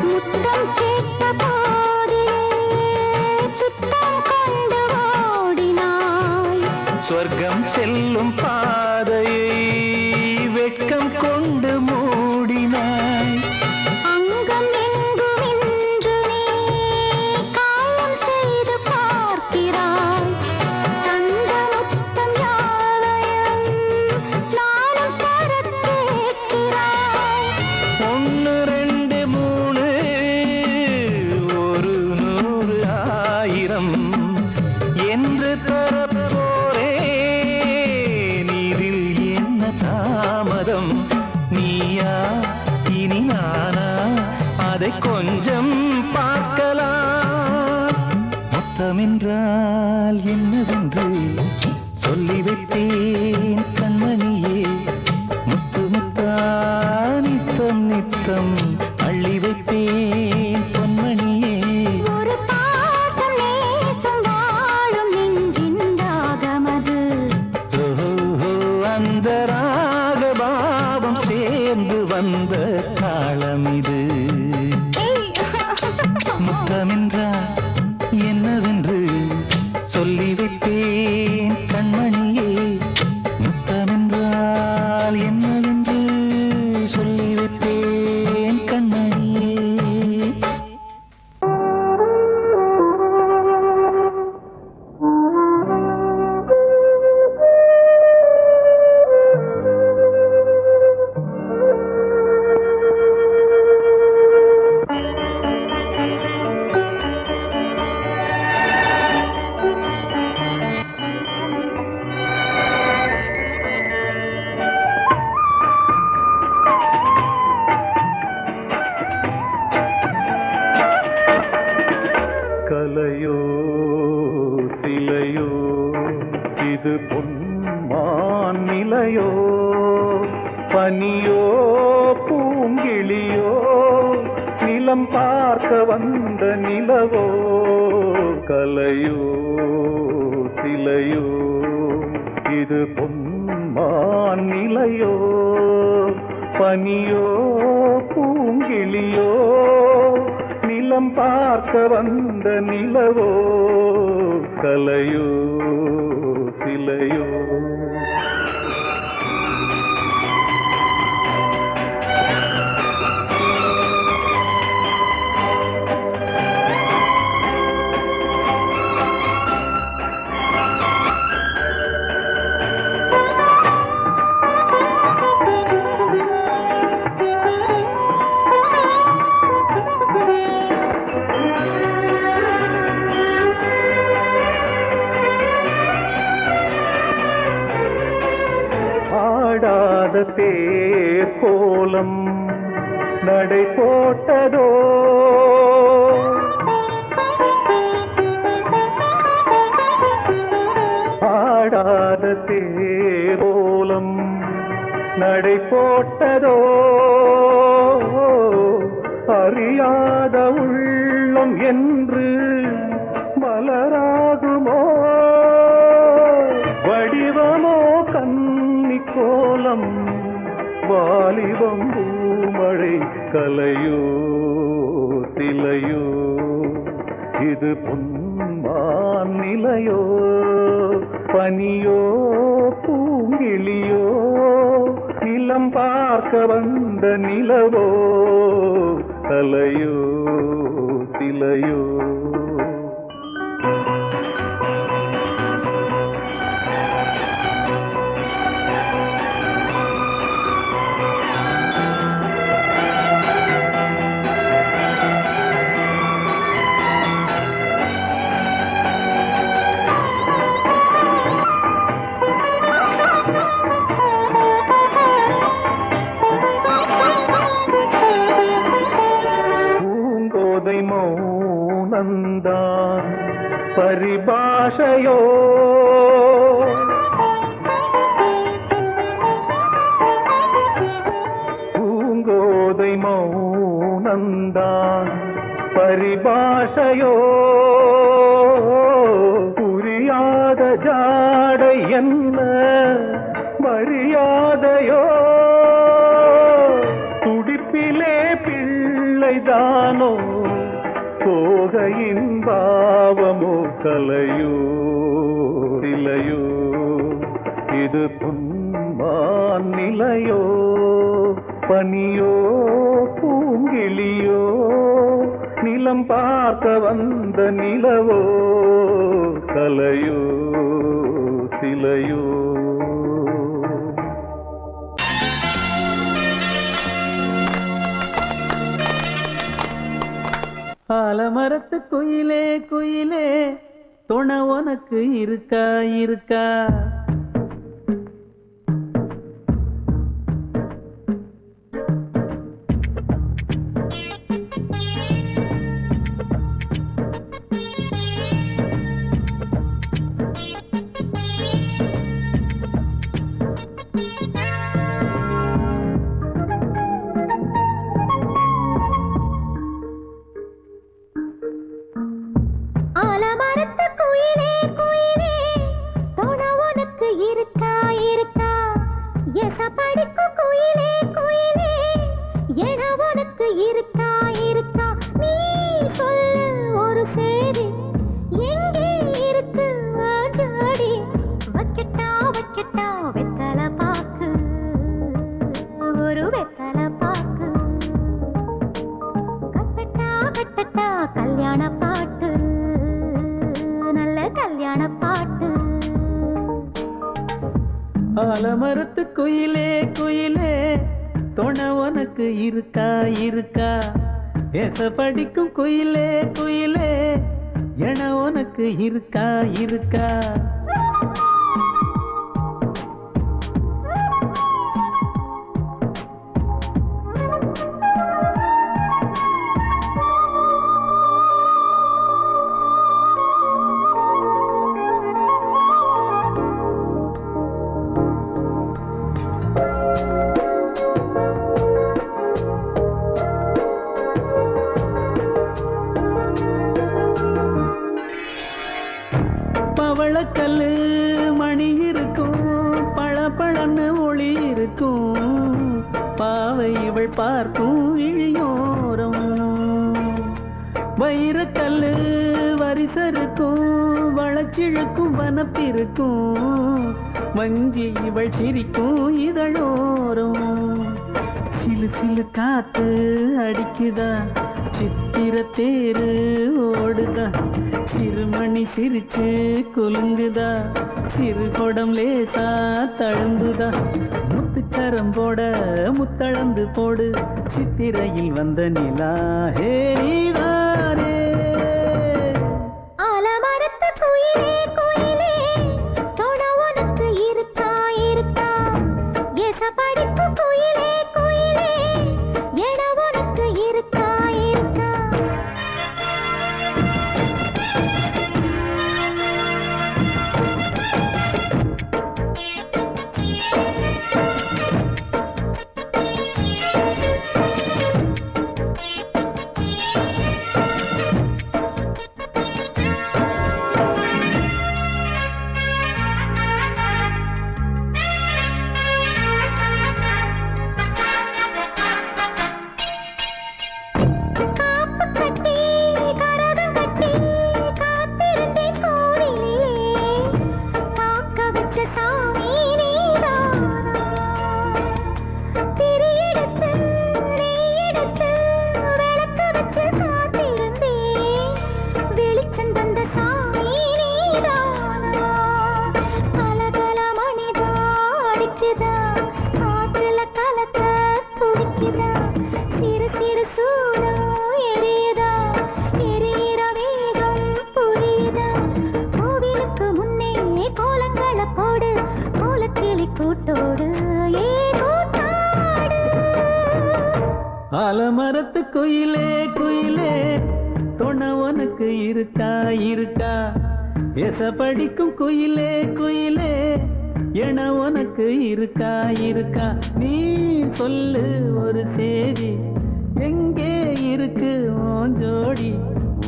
முத்தம் அதை கொஞ்சம் பார்க்கலாம். முத்தமென்றால் என்னவென்று சொல்லி வைத்தேன் கண்மணியே. முத்து முத்தா நித்தம் நித்தம் அள்ளி வைத்தேன் பொன்மணியே. ஒரு பாசம் நேசம் வாழும் நெஞ்சின் தாகமது. ஓஹோ, அந்த ராகபாவம் சேர்ந்து வந்த தாளம் இது. முத்தமென்றால் என்னவென்று சொல்லி வைத்தேன் கண்மணியே. முத்தமென்றால் என்னவென்று சொல்லி வைத்தேன் கண்மணியே. கலையோ சிலையோ இது பொன்மான் நிலையோ, பனியோ பூங்கிளியோ நிலம் பார்க்க வந்த நிலவோ. கலையோ சிலையோ இது பொன்மான் நிலையோ, பனியோ பூங்கிளியோ நிலம் பார்க்க வந்த நிலவோ. கலையோ சிலையோ. ஆடாத தேர் கோலம் நடை போட்டதோ, ஆடாத தேர் கோலம் நடை போட்டதோ. அறியாத உள்ளம் என்று மலராகுமோ, வடிவமோ கன்னி கோலம் வாலிபம் பூமழை. கலையோ சிலையோ இது பொன்மான் நிலையோ, பனியோ பூங்கிளியோ நிலம் பார்க்க வந்த நிலவோ. கலையோ சிலையோ. மௌனந்தான் பரிபாஷையோ, பூங்கோதை மௌனந்தான் பரிபாஷையோ. புரியாத ஜாடை என்ன மரியாதையோ, துடிப்பிலே பிள்ளைதானோ சோகையின் பாவமோ. கலையோ சிலையோ இது பொன்மான் நிலையோ, பனியோ பூங்கிளியோ நிலம் பார்க்க வந்த நிலவோ. கலையோ சிலையோ. ஆலமரத்து குயிலே குயிலே துணை உனக்கு இருக்கா இருக்கா. இருக்கா இருக்கா நீ சொல்லு ஒரு சேதி எங்கே இருக்கு ஜோடி வைக்கட்டா வைக்கட்டா வெத்தலை பாக்கு ஒரு வெத்தலை பாக்கு கட்டட்டா கட்டட்டா கல்யாண பாட்டு நல்ல கல்யாண பாட்டு ஆலமரத்து குயிலே குயிலே துணை உனக்கு இருக்கா இருக்கா ஏச படிக்கும் குயிலே குயிலே என உனக்கு இருக்கா இருக்கா பவளக்கல்லு மணி இருக்கும் பளபளன்னு ஒளி இருக்கும் பாவை இவள் பார்க்கும் இழியோரம் வைரக்கல்லு வரிசருக்கும் வளச்சிழுக்கும் வனப்பிருக்கும் வஞ்சி இவள் சிரிக்கும் இதழோரம் சிலு சிலு காத்து அடிக்குதா சித்திர தேரு ஓடுதா சிறுமணி சிரிச்சு குலுங்குதா சிறு கொடம் லேசா தழும்புதா முத்துச்சரம் போட முத்தளந்து போடு சித்திரையில் வந்த நிலா ஹே நீதானே ஆலமரத்து குயிலே குயிலே துணை உனக்கு இருக்கா இருக்கா ஏச படிக்கும் குயிலே குயிலே என உனக்கு இருக்கா இருக்கா ஆலமரத்து குயிலே குயிலே துணை உனக்கு இருக்கா இருக்கா ஏச படிக்கும் குயிலே குயிலே என உனக்கு இருக்கா இருக்கா நீ சொல்லு ஒரு சேதி எங்கே இருக்கு உன் ஜோடி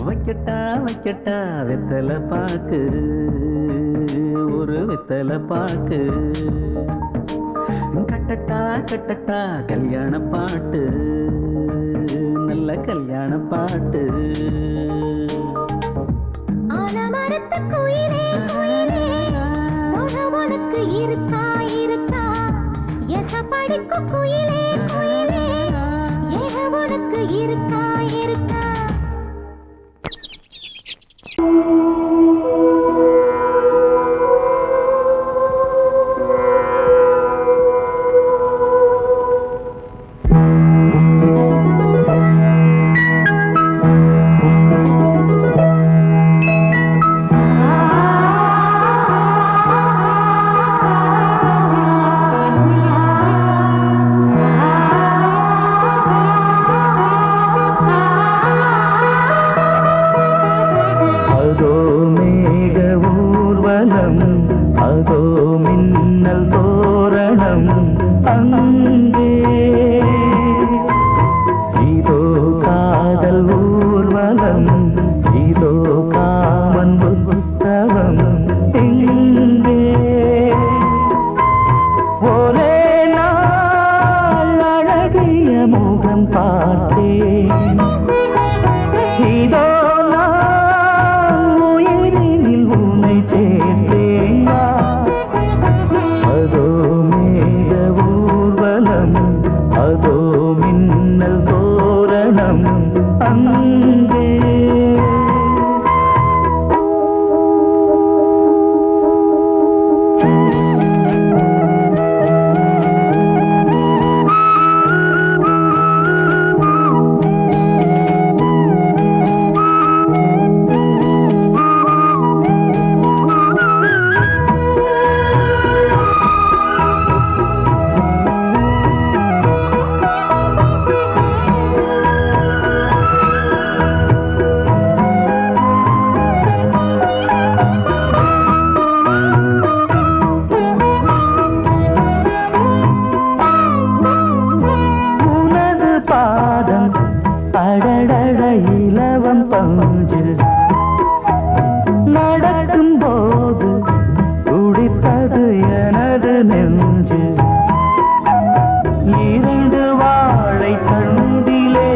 வைக்கட்டா வைக்கட்டா வெத்தலை பாக்கு ஒரு வெத்தலை பாக்கு கட்டட்டா கட்டட்டா கல்யாண பாட்டு நல்ல கல்யாண பாட்டு ஆலமரத்து குயிலே குயிலே துணை உனக்கு இருக்கா இருக்கா ஏச படிக்கும் குயிலே குயிலே என உனக்கு இருக்கா இருக்கா அதோ மின்னல் தோரணம் அங்கே இதோ காதல் ஊர்வலம் இதோ காமன் உற்சவம் எங்கே ஒரே நாள் அழகிய முகம் பார்த்தேன் ஊர்வலம் அங்கே. அடடட இலவம் பஞ்சு நடக்கும் போது துடித்தது எனது நெஞ்சு. இரண்டு வாழை தண்டிலே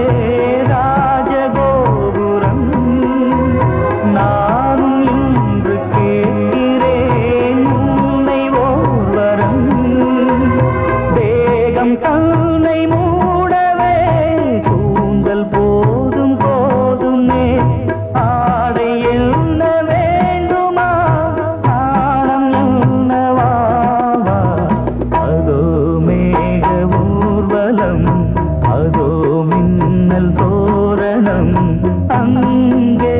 ராஜகோபுரம் நானும் இன்று கேட்கிறேன் உன்னை ஓர்வரம். தேகம் தன்னை மூடவே கூந்தல் போதும் போதுமே ஆடை என்ன வேண்டுமா ஆடம் என்னவாவா. அதோ மேக ஊர்வலம் அதோ மின்னல் தோரணம் அங்கே.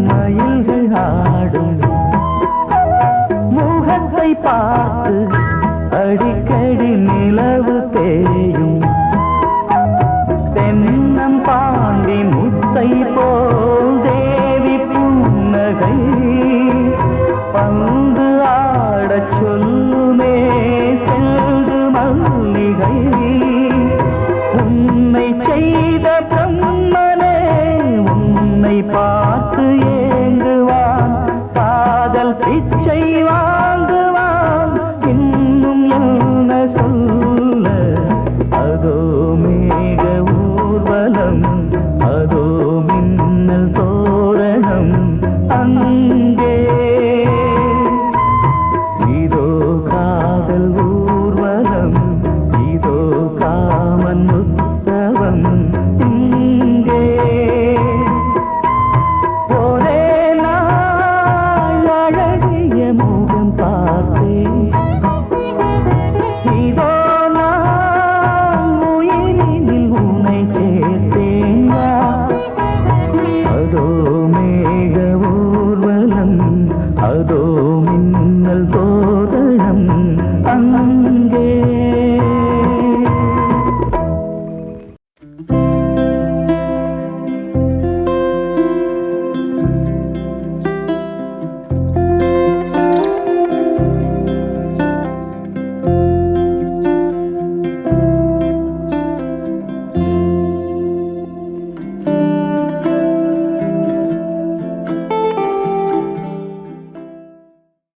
மயில்கள் ஆடும் முகத்தை பார்த்து அடிக்கடி